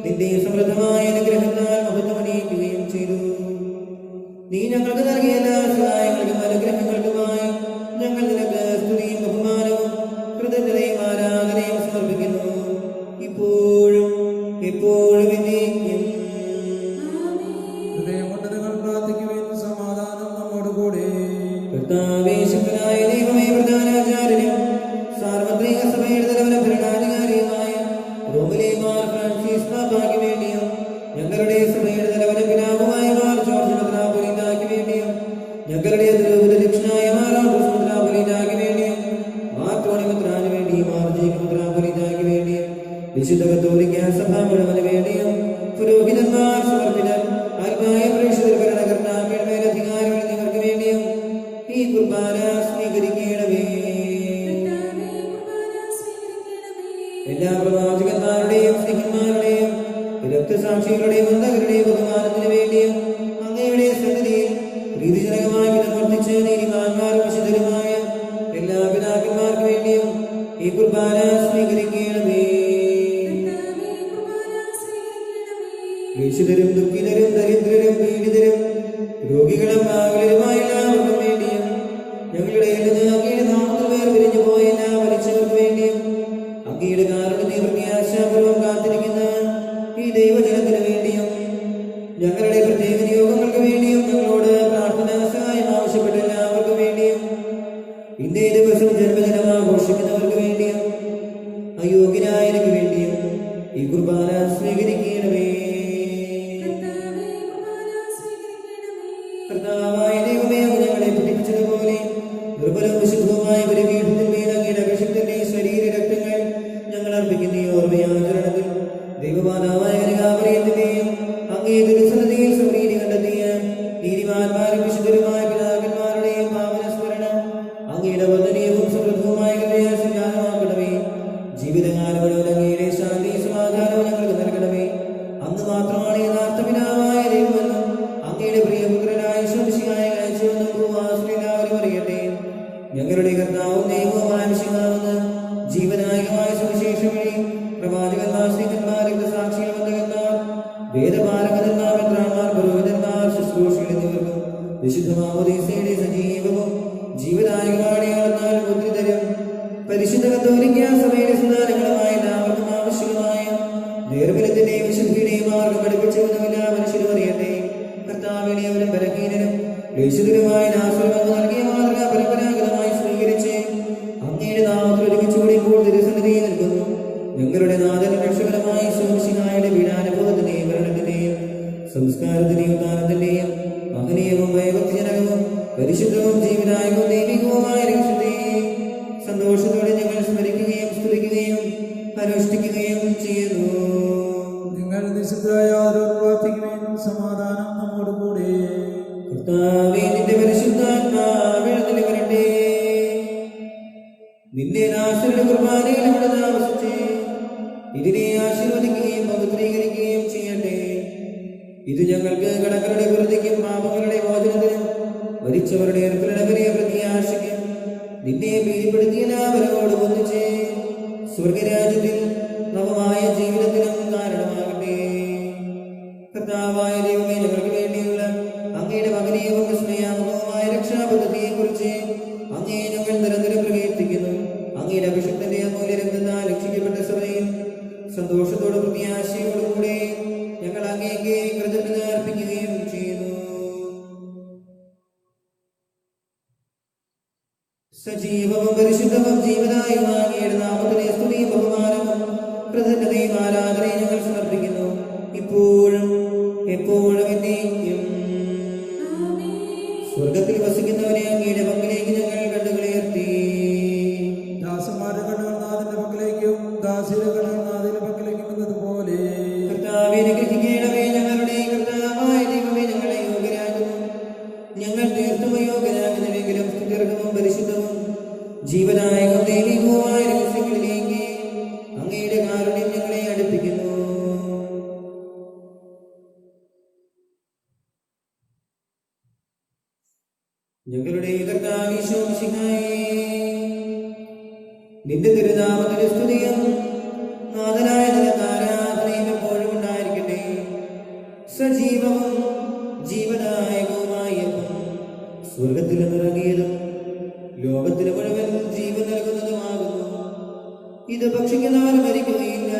[SPEAKER 1] നിന്റെ സമൃദ്ധമായ അനുഗ്രഹത്താൽ മഹത്വമണിയിക്കുകയും ചെയ്തു. നീ ഞങ്ങൾക്ക് നൽകിയ എല്ലാ സഹായങ്ങൾക്കും അനുഗ്രഹങ്ങൾക്കുമായി ഞങ്ങൾ നിനക്ക് സ്തുതിയും ബഹുമാനവും കൃതജ്ഞതയും ആരാധനയും സമർപ്പിക്കുന്നു, ഇപ്പോഴും എപ്പോഴും എന്നേക്കും.
[SPEAKER 3] ഹൃദയം കൊണ്ട് നിങ്ങൾ പ്രാർത്ഥിക്കുവിൻ. സമാധാനം നമ്മോട് കൂടെ.
[SPEAKER 1] കർത്താവേ, ശക്തനായ ദൈവമേ, പ്രധാനാചാര്യനും സാർവത്രിക സഭയുടെ തലവനും ഭരണാധികാരിയുമായ റോമിലെ മാർ ഫ്രാൻസിസ് പാപ്പായ്ക്ക് വേണ്ടിയും ഞങ്ങളുടെ സഭയുടെ തലവനും പിതാവുമായ മാർ ജോർജ് മെത്രാപ്പൊലീത്തായ്ക്ക് വേണ്ടിയും ഞങ്ങളുടെ ദക്ഷിണായ മാർ ആൻഡ്രൂസ് മെത്രാപ്പൊലീത്തായ്ക്ക് വേണ്ടിയും മാർ ടോണി മെത്രാന് വേണ്ടിയും മാർ ജേക്കബ് മെത്രാപ്പൊലീത്തായ്ക്ക് വേണ്ടിയും വിശുദ്ധ കത്തോലിക്ക സഭ മുഴുവന് വേണ്ടിയും പുരോഹിതന്മാർ, സമർപ്പിതർ, ആത്മായ പ്രേക്ഷിതർ, ഭരണകർത്താക്കൾ, മേലധികാരികൾ എന്നിവർക്ക് വേണ്ടിയും ഈ കുർബാന സ്വീകരിക്കണമേ. എല്ലാ പ്രവാചകന്മാരുടെയും സ്നേഹിന്മാരുടെയും രക്തസാക്ഷികളുടെയും ബന്ധകരുടെയും ബഹുമാനത്തിന് വേണ്ടിയും അങ്ങയുടെ സന്നിധിയിൽ പ്രീതിജനകമായ വിധം വർദ്ധിച്ച് നീതിമാന്മാരും വിശുദ്ധരുമായ എല്ലാ പിതാക്കന്മാർക്ക് വേണ്ടിയും ഈ കുർബാന സ്വീകരിക്കണമേ. ക്ലേശിതരും ദുഃഖിതരും ദരിദ്രരും പീഡിതരും രോഗികളും ആകുലരുമായ എല്ലാവർക്കും വേണ്ടിയും ഞങ്ങളുടെ അങ്ങയുടെ നാമത്തിൽ വേർപിരിഞ്ഞു പോയ എല്ലാ മരിച്ചവർക്ക് വേണ്ടിയും അങ്ങയുടെ കാരുണ്യത്തെ പ്രത്യാശാപൂർവം കാത്തിരിക്കുന്ന ഈ ദൈവജനത്തിന് വേണ്ടിയും ഞങ്ങളുടെ പ്രത്യേക നിയോഗങ്ങൾക്ക് വേണ്ടിയും ഞങ്ങളോട് പ്രാർത്ഥനാ സഹായം ആവശ്യപ്പെട്ട എല്ലാവർക്കും വേണ്ടിയും ഇന്നേ ദിവസം ജന്മദിനം ആഘോഷിക്കുന്നവർക്ക് വേണ്ടിയും അയോഗ്യനായ എനിക്ക് വേണ്ടിയും ഈ കുർബാന സ്വീകരിക്കണമേ. കർത്താവായ ദൈവമേ, അങ്ങ് ഞങ്ങളെ പഠിപ്പിച്ചതുപോലെ ദുർബലവും വിശുദ്ധവുമായ ഒരു പീഠത്തിന്മേൽ അങ്ങയുടെ അഭിഷിക്തന്റെ ശരീര രക്തങ്ങൾ ഞങ്ങൾ അർപ്പിക്കുന്ന ഈ ഓർമ്മയാചരണത്തിൽ ദൈവമാതാവായ കന്യകാമറിയത്തിന്റെയും അങ്ങേ തിരുസന്നിധിയിൽ സമൃദ്ധി കണ്ടെത്തിയ നീതിമാന്മാരും വിശുദ്ധരുമായ പിതാക്കന്മാരുടെയും പാവനസ്മരണ അങ്ങയുടെ വന്ദനീയവും സമൃദ്ധവുമായ കൃപയാൽ ജ്ഞാനമാക്കണമേ. ജീവിതകാലം മുഴുവൻ അങ്ങയുടെ ശാന്തി സമാധാനവും ഞങ്ങൾക്ക് നൽകണമേ. അങ്ങ് മാത്രമാണ് യഥാർത്ഥ പിതാവായ ദൈവമെന്നും അങ്ങയുടെ പ്രിയപുത്രനായ ശംശിയായ കാഴ്ചയെന്നും ഭൂവാസികൾ എല്ലാവരും അറിയട്ടെ. ഞങ്ങളുടെ കർത്താവും ദൈവവുമായ മിശിഹാവെന്ന് ജീവനായകമായ സുവിശേഷം വഴി പ്രവാചകന്മാർ, സ്ത്രീകന്മാർ, രക്തസാക്ഷികൾ, വന്ദകന്മാർ, വേദപാലകന്മാർ, മെത്രാന്മാർ, പുരോഹിതന്മാർ, ശുശ്രൂഷികൾ എന്നിവർക്കും വിശുദ്ധ മാമോദീസയുടെ സജീവവും ജീവനായകമാണെയാളെന്നാൽ മുദ്രിതരും പരിശുദ്ധ കത്തോലിക്ക സഭയുടെ സന്താനങ്ങളുമായ എല്ലാവർക്കും ആവശ്യമായ നേർബലത്തിന്റെയും വിശുദ്ധിയുടെയും മാർഗം പഠിപ്പിച്ചുവെന്നുമില്ല മനുഷ്യരും അറിയട്ടെ. കർത്താവിനെയവരും ബലഹീനനും ലേശിതരുമായ നാസുരമെന്ന് നൽകിയ മാതൃക പരമ്പരാഗതമായി സ്വീകരിച്ച് അങ്ങയുടെ നാമത്തിൽ ഒരുമിച്ചുകൂടി ഇപ്പോൾ തിരുസന്നിധിയിൽ നിൽക്കുന്നു. ഞങ്ങളുടെ നാഥനും രക്ഷകരമായ ശംശിഹായുടെ പീഡാനുഭവത്തിന്റെയും മരണത്തിന്റെയും സംസ്കാരത്തിന്റെയും ഉദ്ധാനത്തിന്റെയും മഹനീയവും ഭയഭക്തിജനകവും പരിശുദ്ധവും ജീവനായകവും ദൈവികവുമായ രക്ഷത്തെ സന്തോഷത്തോടെ ഞങ്ങൾ സ്മരിക്കുകയും സ്തുതിക്കുകയും അനുഷ്ഠിക്കുകയും ചെയ്യുന്നു.
[SPEAKER 3] നിങ്ങൾ നിശബ്ദരായ പ്രാർത്ഥിക്കുവാൻ സമാധാനം നമ്മോട് കൂടെ.
[SPEAKER 1] കർത്താവേ, നിന്റെ പരിശുദ്ധാത്മാവ് എഴുന്നള്ളി വരട്ടെ. നിന്റെ നാശരുടെ കുർബാനയിൽ ഇവിടെ താമസിച്ച് ഇതിനെ ആശീർവദിക്കുകയും പവിത്രീകരിക്കുകയും ചെയ്യട്ടെ. ഇത് ഞങ്ങൾക്ക് കടങ്ങളുടെ വൃത്തിക്കും പാപങ്ങളുടെ മോചനത്തിനും മരിച്ചവരുടെ ഏർപ്പെടുന്നവരെ പ്രത്യാശയ്ക്കും നിന്നെ ഭീതിപ്പെടുത്തിയ എല്ലാവരോടും ഒന്നിച്ച് സ്വർഗരാജ്യത്തിൽ നവമായ ജീവിതത്തിനും കാരണമാകട്ടെ. കർത്താവായ ദൈവമേ, ഞങ്ങൾക്ക് വേണ്ടിയുള്ള അങ്ങയുടെ മകനീയവും വിസ്മയാത്മകവുമായ രക്ഷാപദ്ധതിയെ കുറിച്ച് അങ്ങയെ ഞങ്ങൾ നിരന്തരം പ്രകീർത്തിക്കുന്നു. അങ്ങയുടെ അഭിഷിക്തന്റെ അമൂല്യ രക്തത്താൽ രക്ഷിക്കപ്പെട്ട സഭയിൽ സന്തോഷത്തോടും പ്രത്യാശയോടും കൂടെ ഞങ്ങൾ അങ്ങേക്ക് കൃതജ്ഞത അർപ്പിക്കുകയും ചെയ്യുന്നു. സജീവവും പരിശുദ്ധവും ജീവനായകമായ അങ്ങയുടെ നാമത്തിലെ സ്തുതിയും ബഹുമാനവും കൃതജ്ഞതയും ആരാധനയും ഞങ്ങൾ സമർപ്പിക്കുന്നു, ഇപ്പോഴും എപ്പോഴും എന്നേക്കും. സ്വർഗത്തിൽ വസിക്കുന്നവനെ അങ്ങയുടെ പക്കലേക്ക് ഞങ്ങൾ കണ്ണുകളുയർത്തി.
[SPEAKER 3] ദാസന്മാരുടെ കണ്ണുകൾ നാഥന്റെ പക്കലേക്കും ദാസിയുടെ കണ്ണുകൾ നാഥന്റെ പക്കലേക്കും എന്നതുപോലെ
[SPEAKER 1] കർത്താവേ, അനുഗ്രഹിക്കണമേ. ഞങ്ങളുടെ കർത്താവായ ദൈവമേ, ഞങ്ങളെ യോഗ്യരാകുന്നു. ഞങ്ങൾ തീർത്തും യോഗ്യരാകുന്നുവെങ്കിലും സ്തുത്യർഹവും പരിശുദ്ധവും ജീവനായകവും ദൈവികവുമായ രഹസ്യങ്ങളിലേക്ക് അങ്ങയുടെ കാരുണ്യം ഞങ്ങളെ അടുപ്പിക്കുന്നു. ഞങ്ങളുടെ കർത്താവേ ഈശോ മിശിഹായേ, നിന്റെ തിരുനാമത്തിന്റെ സ്തുതിയും നാഥനായ നിനക്ക് ആരാധനയും എപ്പോഴും ഉണ്ടായിരിക്കട്ടെ. സജീവവും ജീവനായകവുമായ സ്വർഗത്തിൽ നിറങ്ങിയതും ലോകത്തിന് മുഴുവൻ ജീവൻ നൽകുന്നതുമാകുന്നു. ഇത് ഭക്ഷിക്കുന്നവർ മരിക്കുകയില്ല,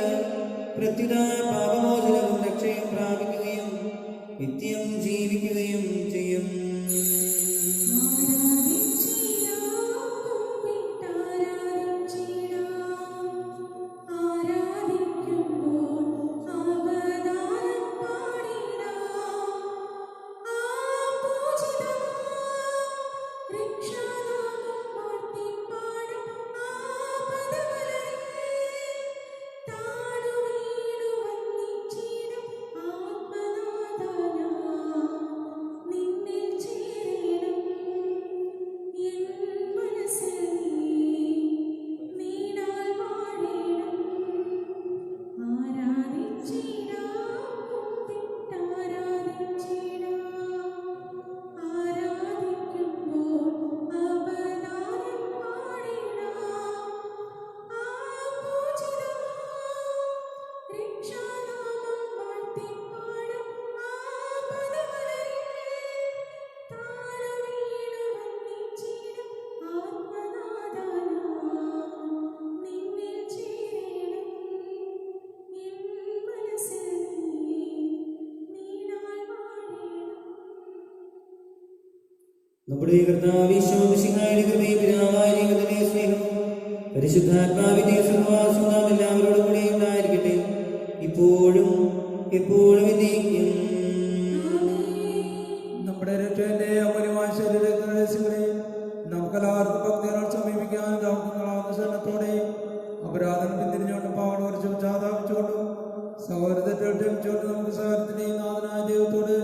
[SPEAKER 1] പ്രത്യുത പാപമോചനവും രക്ഷയും പ്രാപിക്കുകയും നിത്യം ജീവിക്കുകയും ചെയ്യും. നമ്മുടെ കർത്താവ് ഈശോ മിശിഹായുടെ കൃപയും പിതാവായ ദൈവത്തിന്റെ സ്നേഹവും പരിശുദ്ധാത്മാവിന്റെ സഹവാസവും നാം എല്ലാവരോടും കൂടെ ഉണ്ടായിരിക്കട്ടെ, ഇപ്പോഴും എപ്പോഴും എന്നേക്കും.
[SPEAKER 3] നമ്മുടെ രക്ഷന്റെ അമൂല്യമായ ശരീരങ്ങളെ നമുക്കെല്ലാവർക്കും ഭക്തിയോട് സമീപിക്കാൻ ദൗത്യങ്ങളാവുന്ന ശരണത്തോടെ അപരാധങ്ങൾ പിന്തിരിഞ്ഞുകൊണ്ട് പാവങ്ങൾ കുറച്ച് ചാതാപിച്ചുകൊണ്ടും സഹോദരത്തെ ക്ഷമിച്ചുകൊണ്ട് നമുക്ക് സഹോദരത്തിന്റെ നാഥനായ ദൈവത്തോട്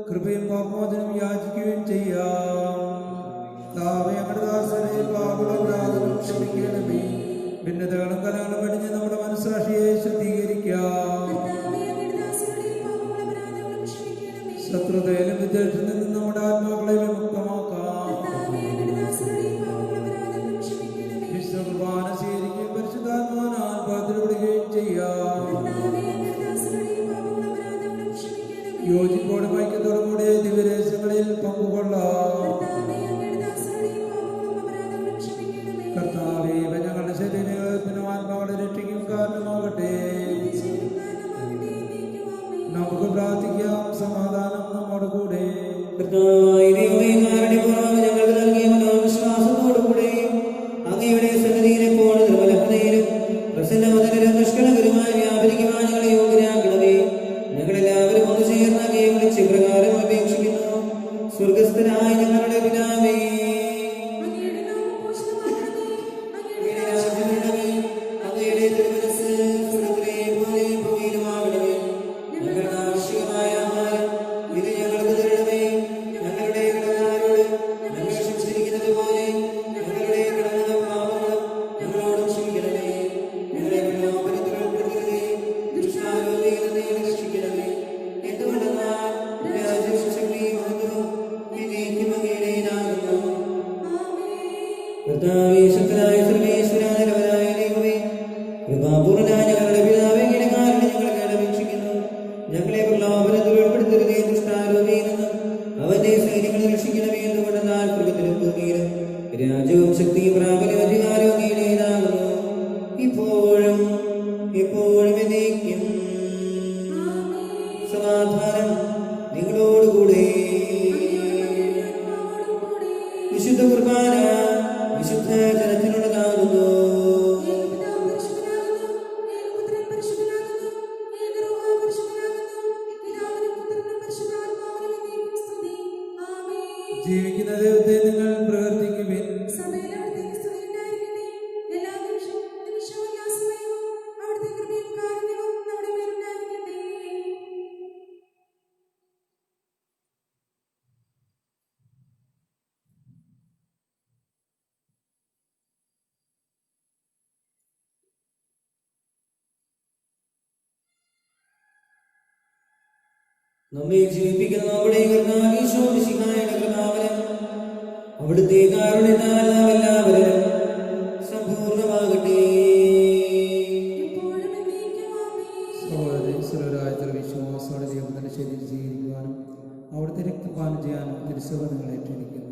[SPEAKER 3] കൃപയും പാപമോചനം യാചിക്കുകയും ചെയ്യാം. ഞങ്ങളുടെ ദാസനെ പാപങ്ങളപരാധങ്ങൾ ക്ഷമിക്കണമേ. ഭിന്നതകളും കലകളും വെടിഞ്ഞ് നമ്മുടെ മനസ്സാക്ഷിയെ ശുദ്ധീകരിക്കാം. ശത്രുതയിലും വിദ്വേഷത്തിൽ നിന്നും നമ്മുടെ ആത്മാക്കളെ വിമുക്തമാക്കാം. വിശുദ്ധ കുർബാന സ്വീകരിക്കുകയും പരിശുദ്ധാത്മാവിനാൽ പകർത്തിവിടുകയും ചെയ്യാം. യോജിപ്പോടും ഐക്യത്തോടും കൂടി ദിവ്യരഹസ്യങ്ങളിൽ പങ്കുകൊള്ളാം. കർത്താവേ, ഞങ്ങളുടെ ശരീരത്തിനും ആത്മാക്കളെ രക്ഷിക്കും കാരണമാകട്ടെ. നമുക്ക് പ്രാർത്ഥിക്കാം. സമാധാനം നമ്മോട് കൂടെ.
[SPEAKER 1] ഞങ്ങൾക്ക് നൽകിയ മനോവിശ്വാസത്തോടുകൂടെയും അങ്ങയുടെ സന്നിധിയിൽ എപ്പോഴും നിർമ്മലഹൃദയരും പ്രസന്നവദനരും നിഷ്കളങ്കരുമായി വ്യാപരിക്കുവാൻ ഞങ്ങളെ യോഗ്യരാക്കണമേ. ഞങ്ങളെല്ലാവരും ഒന്ന് ചേർന്ന് അങ്ങയെ വിളിച്ച് പ്രകാരം അപേക്ഷിക്കുന്നു. സ്വർഗസ്ഥനായ ഞങ്ങളുടെ പിതാവേ, അങ്ങയുടെ തിരുമനസ്സ് സ്വർഗ്ഗത്തിലെ പോലെ ഭൂമിയിലുമാകണമേ. ഞങ്ങൾക്ക് ആവശ്യമായ ആഹാരം ഇത് ഞങ്ങൾക്ക് തരണമേ. ഞങ്ങളുടെ കടക്കാരോട് ഞങ്ങൾ ക്ഷമിച്ചിരിക്കുന്നത് പോലെ ഞങ്ങളുടെ കടങ്ങളും പാപങ്ങളും ഞങ്ങളോടും ക്ഷമിക്കണമേ. ഞങ്ങളെ പ്രലോഭനത്തിൽ ഉൾപ്പെടുത്തരുതേ, ദുഷ്ടാരൂപിയിൽ നിന്ന് ഞങ്ങളെ രക്ഷിക്കണമേ. എന്തുകൊണ്ടെന്നാൽ രാജ്യവും ശക്തിയും മഹത്വവും എന്നേക്കും അങ്ങയുടേതാകുന്നു. കർത്താവേ, ശക്തനായ സർവേശ്വരാ, നിരവനായ ദൈവമേ, കൃപാപൂർണ്ണനായ ഞങ്ങളുടെ പിതാവേ, അങ്ങയുടെ കാരുണ്യം ഞങ്ങൾക്ക് അപേക്ഷിക്കുന്നു. ഞങ്ങളെ പ്രലോഭനത്തിൽ ഉൾപ്പെടുത്തരുതേ, ദുഷ്ടാരൂപിയിൽ നിന്ന് അവന്റെ സൈന്യങ്ങളെ രക്ഷിക്കണമേ. എന്തുകൊണ്ടെന്നാൽ സ്വർഗ്ഗത്തിലും ഭൂമിയിലും രാജ്യവും ശക്തിയും പ്രാബല്യവും അധികാരവും അങ്ങയുടേതാകുന്നു, ഇപ്പോഴും എപ്പോഴും എന്നേക്കും. സമാധാനം നിങ്ങളോടുകൂടെ. വിശുദ്ധ കുർബാന വിശുദ്ധ ജനത്തിനുള്ളതാകുന്നു.
[SPEAKER 3] ജീവിക്കുന്ന ദൈവത്തെ നിങ്ങൾ പ്രവർത്തിക്കുവിൻ.
[SPEAKER 1] നമ്മെ ജീവിപ്പിക്കുന്ന നമ്മുടെ കർത്താവ് ഈശോ മിശിഹായുടെ കൃപാവരം അവിടുത്തെ കാരുണ്യത്താൽ നാം എല്ലാവരും സമ്പൂർണ്ണമാകട്ടെ.
[SPEAKER 3] സഹോദരരായ വിശ്വാസത്തോടെ ദൈവത്തിന്റെ ശരീരം സ്വീകരിക്കുവാനും അവിടുത്തെ രക്തപാനം ചെയ്യാനും തിരുസഭ നിങ്ങളെ ക്ഷണിക്കുന്നു.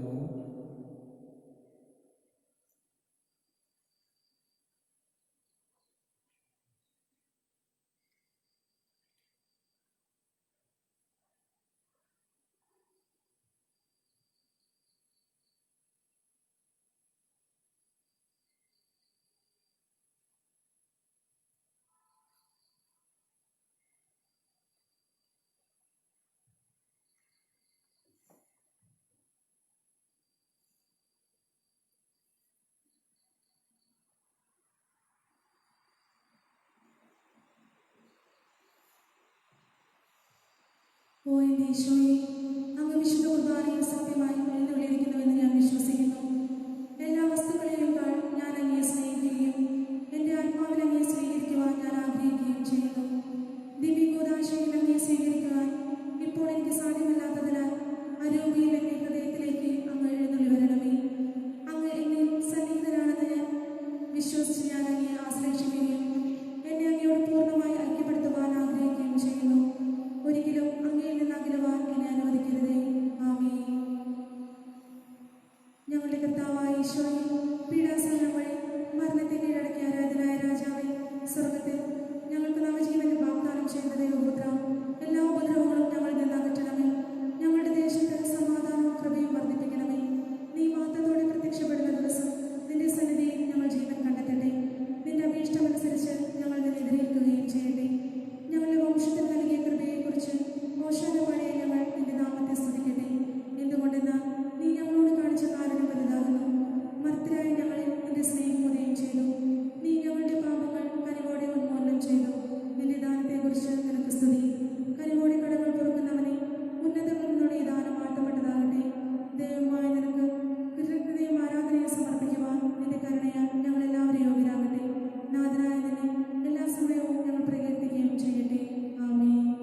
[SPEAKER 2] ഓ എൻ്റെ ഈശോയെ, അങ്ങ് വിശുദ്ധ കുർബാനയിൽ സത്യമായി എഴുന്നള്ളിയിരിക്കുന്നുവെന്ന് ഞാൻ വിശ്വസിക്കുന്നു. എല്ലാ വസ്തുക്കളെയുംക്കാൾ ഞാൻ അങ്ങയെ സ്നേഹിക്കുകയും എൻ്റെ ആത്മാവിൽ അങ്ങയെ സ്വീകരിക്കുവാൻ ഞാൻ ആഗ്രഹിക്കുകയും ചെയ്യുന്നു. ദിവ്യകൂദാശയിൽ അങ്ങയെ സ്വീകരിക്കുവാൻ ഇപ്പോൾ എനിക്ക് സാധ്യമല്ലാത്തതിനാൽ അരൂപിയിൽ എൻ്റെ ഹൃദയത്തിലേക്ക് അങ്ങ് എഴുന്നള്ളി വരണമേ. അങ്ങ് എന്നിൽ സന്നിഹിതനാണെന്ന് ഞാൻ വിശ്വസിച്ച് ഞാൻ അങ്ങയെ ആശ്ലേഷിക്കുകയും എന്നെ അങ്ങയോട് പൂർണ്ണമായി ഐക്യപ്പെടുത്തുവാൻ ആഗ്രഹിക്കുകയും ചെയ്യുന്നു. ഒരിക്കലും അങ്ങയിൽ നിന്ന് അകലുവാൻ എന്നെ അനുവദിക്കരുതേ. ആമേൻ. ഞങ്ങളുടെ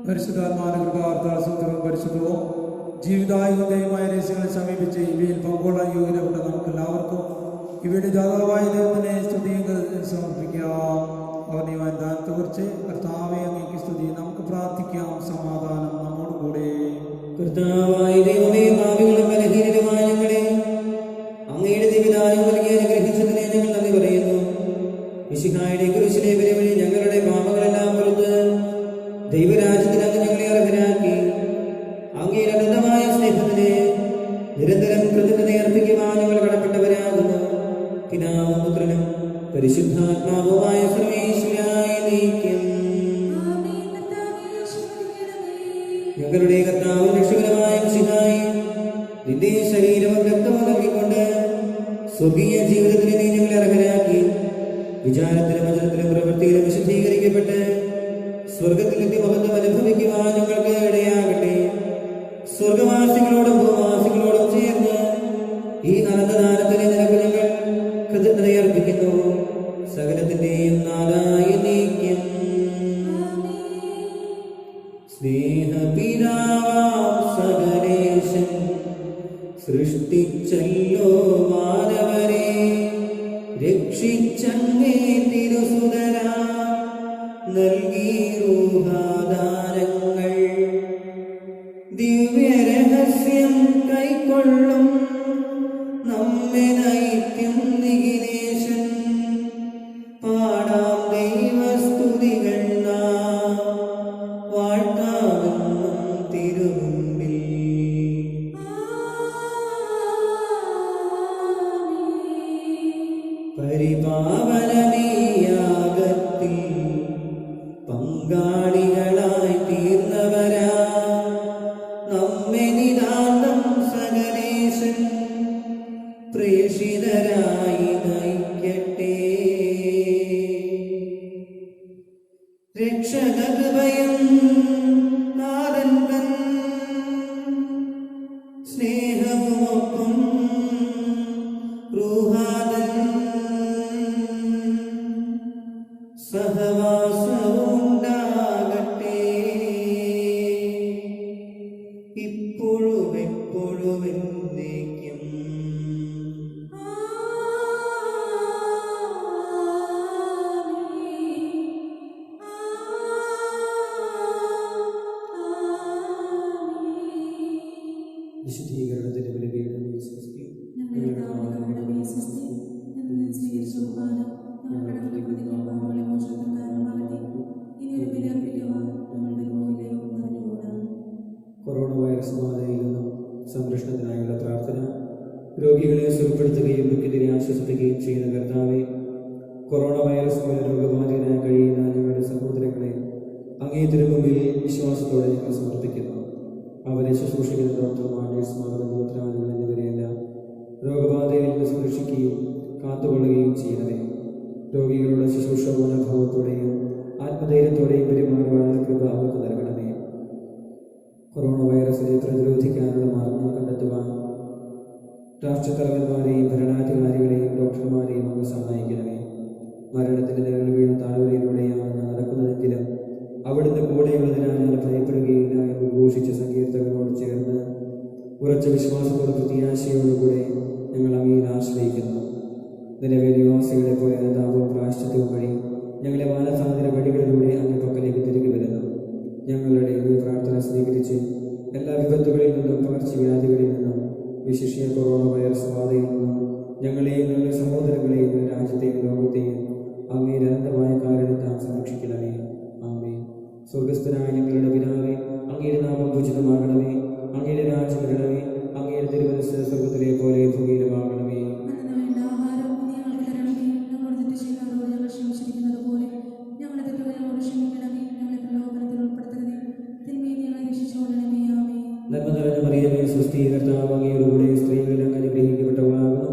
[SPEAKER 3] പരിശുദ്ധാത്മാനുകൃപാർത്താൽ സൂത്രവും പരിശുദ്ധവും ജീവിതായുധ ദൈവമായ രഹസ്യങ്ങളെ സമീപിച്ച് ഇവയിൽ പങ്കുകൊള്ളാൻ യോഗ്യതപ്പെട്ട നമുക്ക് എല്ലാവർക്കും ഇവയുടെ ജാതാവായ ദൈവത്തിനെ സ്തുതിയും സമർപ്പിക്കാം. അവനീവാൻ ദാനത്തെക്കുറിച്ച് കർത്താവെ അങ്ങേക്ക് സ്തുതി. നമുക്ക് പ്രാർത്ഥിക്കാം. സമാധാനം നമ്മോടുകൂടെ.
[SPEAKER 1] കർത്താവായ ദൈവമേ, പാപികളും ബലഹീനരുമായ ഞങ്ങളെ അങ്ങയുടെ ദിവ്യദാനം നൽകി അനുഗ്രഹിച്ചതിനെ ഞങ്ങൾ നന്ദി പറയുന്നു. മിശിഹായുടെ കുരിശിലെ ബലി വഴി ഞങ്ങളുടെ പാപങ്ങളെല്ലാം പുറത്ത് ദൈവരാജ്യത്തിന് അങ്ങ് ഞങ്ങളെ അർഹരാക്കി. അങ്ങയുടെ അനന്തമായ സ്നേഹത്തിന് നിരന്തരം കൃതജ്ഞത അർപ്പിക്കുവാൻ ഞങ്ങൾ കടപ്പെട്ടവരാകുന്നു. പിതാവും പുത്രനും പരിശുദ്ധാത്മാവുമായ സർവേശ്വരായ നീക്കം. ഞങ്ങളുടെ കർത്താവും രക്ഷകനുമായ മിശിഹായേ, നിന്റെ ശരീരവും രക്തവും നൽകിക്കൊണ്ട് സ്വർഗീയ ജീവിതത്തിന് നീ ഞങ്ങളെ അർഹരാക്കി. വിചാരത്തിലും വചനത്തിലും പ്രവൃത്തിയിലും വിശുദ്ധീകരിക്കപ്പെട്ട് സ്വർഗത്തിൽ നിത്യമഹത്വം അനുഭവിക്കുവാൻ ഞങ്ങൾക്ക് ഇടയാകട്ടെ. സ്വർഗവാസികളോടും ഭൂവാസികളോടും ചേർന്ന് ഈ അനന്തദാനത്തിന് നിനക്ക് ഞങ്ങൾ കൃതജ്ഞതയർപ്പിക്കുന്നു. സകലത്തിന്റെയും നാഥായ നീക്കം. സ്നേഹപിതാവാം സകലേശൻ സൃഷ്ടിച്ചല്ലോ മാനവരെ, രക്ഷിച്ചങ്ങേ തിരുസുതരാ നൽകി റൂഹാദാനങ്ങൾ. ദിവ്യരഹസ്യം കൈക്കൊള്ളും നമ്മെ നയിക്കും നിഖിലേശൻ. പാടാം ദൈവസ്തുതികൾ നാം, വാഴ്ത്താമെന്നും തിരുമുമ്പിൽ. പരിപാവനീയാഗത്തിൽ പങ്കാളികളായി തീർന്നവരാ നമ്മെ നിതാന്തം സകലേശൻ പ്രേഷിതരായി നയിക്കട്ടെ. രക്ഷകൃപയും നാഥൻ തൻ സ്നേഹവുമൊപ്പം റൂഹാദൻ സഹവാസവുണ്ടാകട്ടെ, ഇപ്പോഴും എപ്പോഴും എന്നേക്കും. വിശുദ്ധീകരണത്തിന്റെ ബലിപീഠമേ സ്വസ്തി. ഞങ്ങളുടെ പാപങ്ങളുടെ സ്വസ്തി. ഞങ്ങൾ സ്വീകരിച്ച കുർബാന ഞങ്ങളുടെ പ്രതിജ്ഞയും പാപങ്ങളെ മോചനത്തിന് കാരണമാകട്ടെ. ഇനി ഒരു ബലി അർപ്പിക്കുവാൻ ഞങ്ങൾ വരുമോയിലെയോ അറിഞ്ഞുകൂടാ. കൊറോണ വൈറസ് ബാധയിൽ നിന്നും സംരക്ഷണത്തിനായുള്ള പ്രാർത്ഥന. രോഗികളെ സുഖപ്പെടുത്തുകയും ദുഃഖിതരെ ആശ്വസിപ്പിക്കുകയും ചെയ്യുന്ന കർത്താവെ, കൊറോണ വൈറസ് മൂലം രോഗബാധിതരായി കഴിയുന്ന ഞങ്ങളുടെ സഹോദരങ്ങളെ അങ്ങേ തിരുമുമ്പിൽ വിശ്വാസത്തോടെ ഞങ്ങൾ സമർപ്പിക്കുന്നു. അവരെ ശുശ്രൂഷിക്കുന്ന ഡോക്ടർമാർ, നഴ്സുമാർ, ബന്ധുമിത്രാദികൾ എന്നിവരെയെല്ലാം രോഗബാധയിൽ നിന്ന് സംരക്ഷിക്കുകയും കാത്തുകൊള്ളുകയും ചെയ്യണമേ. രോഗികളുടെ ശുശ്രൂഷ മനോഭാവത്തോടെയും ആത്മധൈര്യത്തോടെയും പെരുമാറുവാനുള്ള കൃപ അവർക്ക് നൽകണമേ. കൊറോണ വൈറസിനെ പ്രതിരോധിക്കാനുള്ള മാർഗങ്ങൾ കണ്ടെത്തുവാൻ രാഷ്ട്രത്തലവന്മാരെയും ഭരണാധികാരികളെയും ഡോക്ടർമാരെയും അങ്ങ് സഹായിക്കണമേ. മരണത്തിന്റെ നിഴൽ വീണ താഴ്വരയിലൂടെയാണ് ഞാൻ നടക്കുന്നതെങ്കിലും അവിടുന്ന് കൂടെയുള്ളതിനാൽ ഞാൻ ഭയപ്പെടുകയില്ല എന്ന് ഘോഷിച്ച സങ്കീർത്തകനോട് ചേർന്ന് ഉറച്ച വിശ്വാസത്തോട് പ്രത്യാശയോടുകൂടെ ഞങ്ങൾ അങ്ങയിൽ ആശ്രയിക്കുന്നു. നിലവിലെ നിവാസികളെ പോലെ അനുതാപവും പ്രായശ്ചിത്തവും വഴി ഞങ്ങളെ മാനസാന്തര വഴികളിലൂടെ അങ്ങ് പക്കലേക്ക് തിരികെ വരുന്നു. ഞങ്ങളുടെ ഈ പ്രാർത്ഥന സ്വീകരിച്ച് എല്ലാ വിപത്തുകളിൽ നിന്നും പകർച്ചവ്യാധികളിൽ നിന്നും വിശിഷ്യ കൊറോണ വൈറസ് ബാധയിൽ നിന്നും ഞങ്ങളെയും ഞങ്ങളുടെ സഹോദരങ്ങളെയും രാജ്യത്തെയും ലോകത്തെയും അങ്ങയുടെ അനന്തമായ കാരണത്താൽ സംരക്ഷിക്കണമേ. ആമേൻ. സ്വർഗസ്ഥനായ ഞങ്ങളുടെ പിതാവേ, അങ്ങയുടെ നാമം പൂജിതമാകണമേ. അങ്ങയുടെ രാജ്യം വരണമേ. അങ്ങയുടെ തിരുമനസ്സ് സ്വർഗത്തിലെ പോലെ ഭൂമിയിലുമാകണമേ. നന്മ നിറഞ്ഞ മറിയമേ, സ്വസ്തി, കർത്താവ് അങ്ങയുടെ കൂടെ സ്ത്രീകളിൽ അങ്ങ് അനുഗ്രഹിക്കപ്പെട്ടവളാകുന്നു.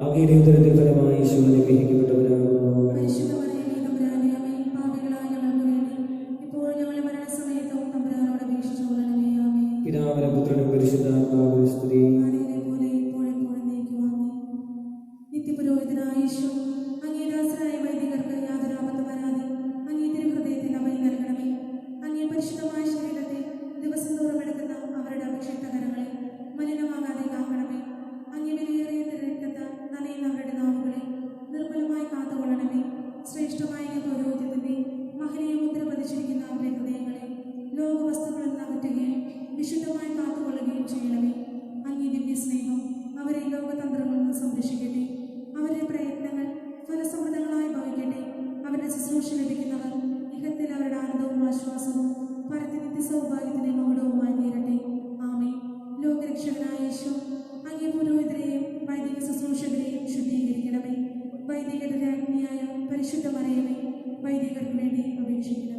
[SPEAKER 1] അങ്ങയുടെ ഉദരത്തിൻ ഫലമായി ഈശോ അനുഗ്രഹിക്കപ്പെട്ടവരാകുന്നു. പിതാവിനും പുത്രനും പരിശുദ്ധാത്മാവിനും സ്തുതി.
[SPEAKER 2] നിത്യപുരോഹിതനായ ഈശോ, അങ്ങേ ദാസരായ വൈദികർക്ക് യാതൊരു ആപത്തും വരാതെ അങ്ങേ തിരുഹൃദയത്തിൽ അഭയം നൽകണമേ. അങ്ങേ പരിശുദ്ധമായ സൗഭാഗ്യത്തിന് മകുടവുമായി തീരട്ടെ. ആമേൻ. ലോകരക്ഷകനായ യേശു, അങ്ങേ പുരോഹിതരെയും വൈദിക ശുശ്രൂഷകരെയും ശുദ്ധീകരിക്കണമേ. വൈദികരുടെ രാജ്ഞിയായ പരിശുദ്ധ മറിയമേ, വൈദികർക്ക് വേണ്ടി അപേക്ഷിക്കണം.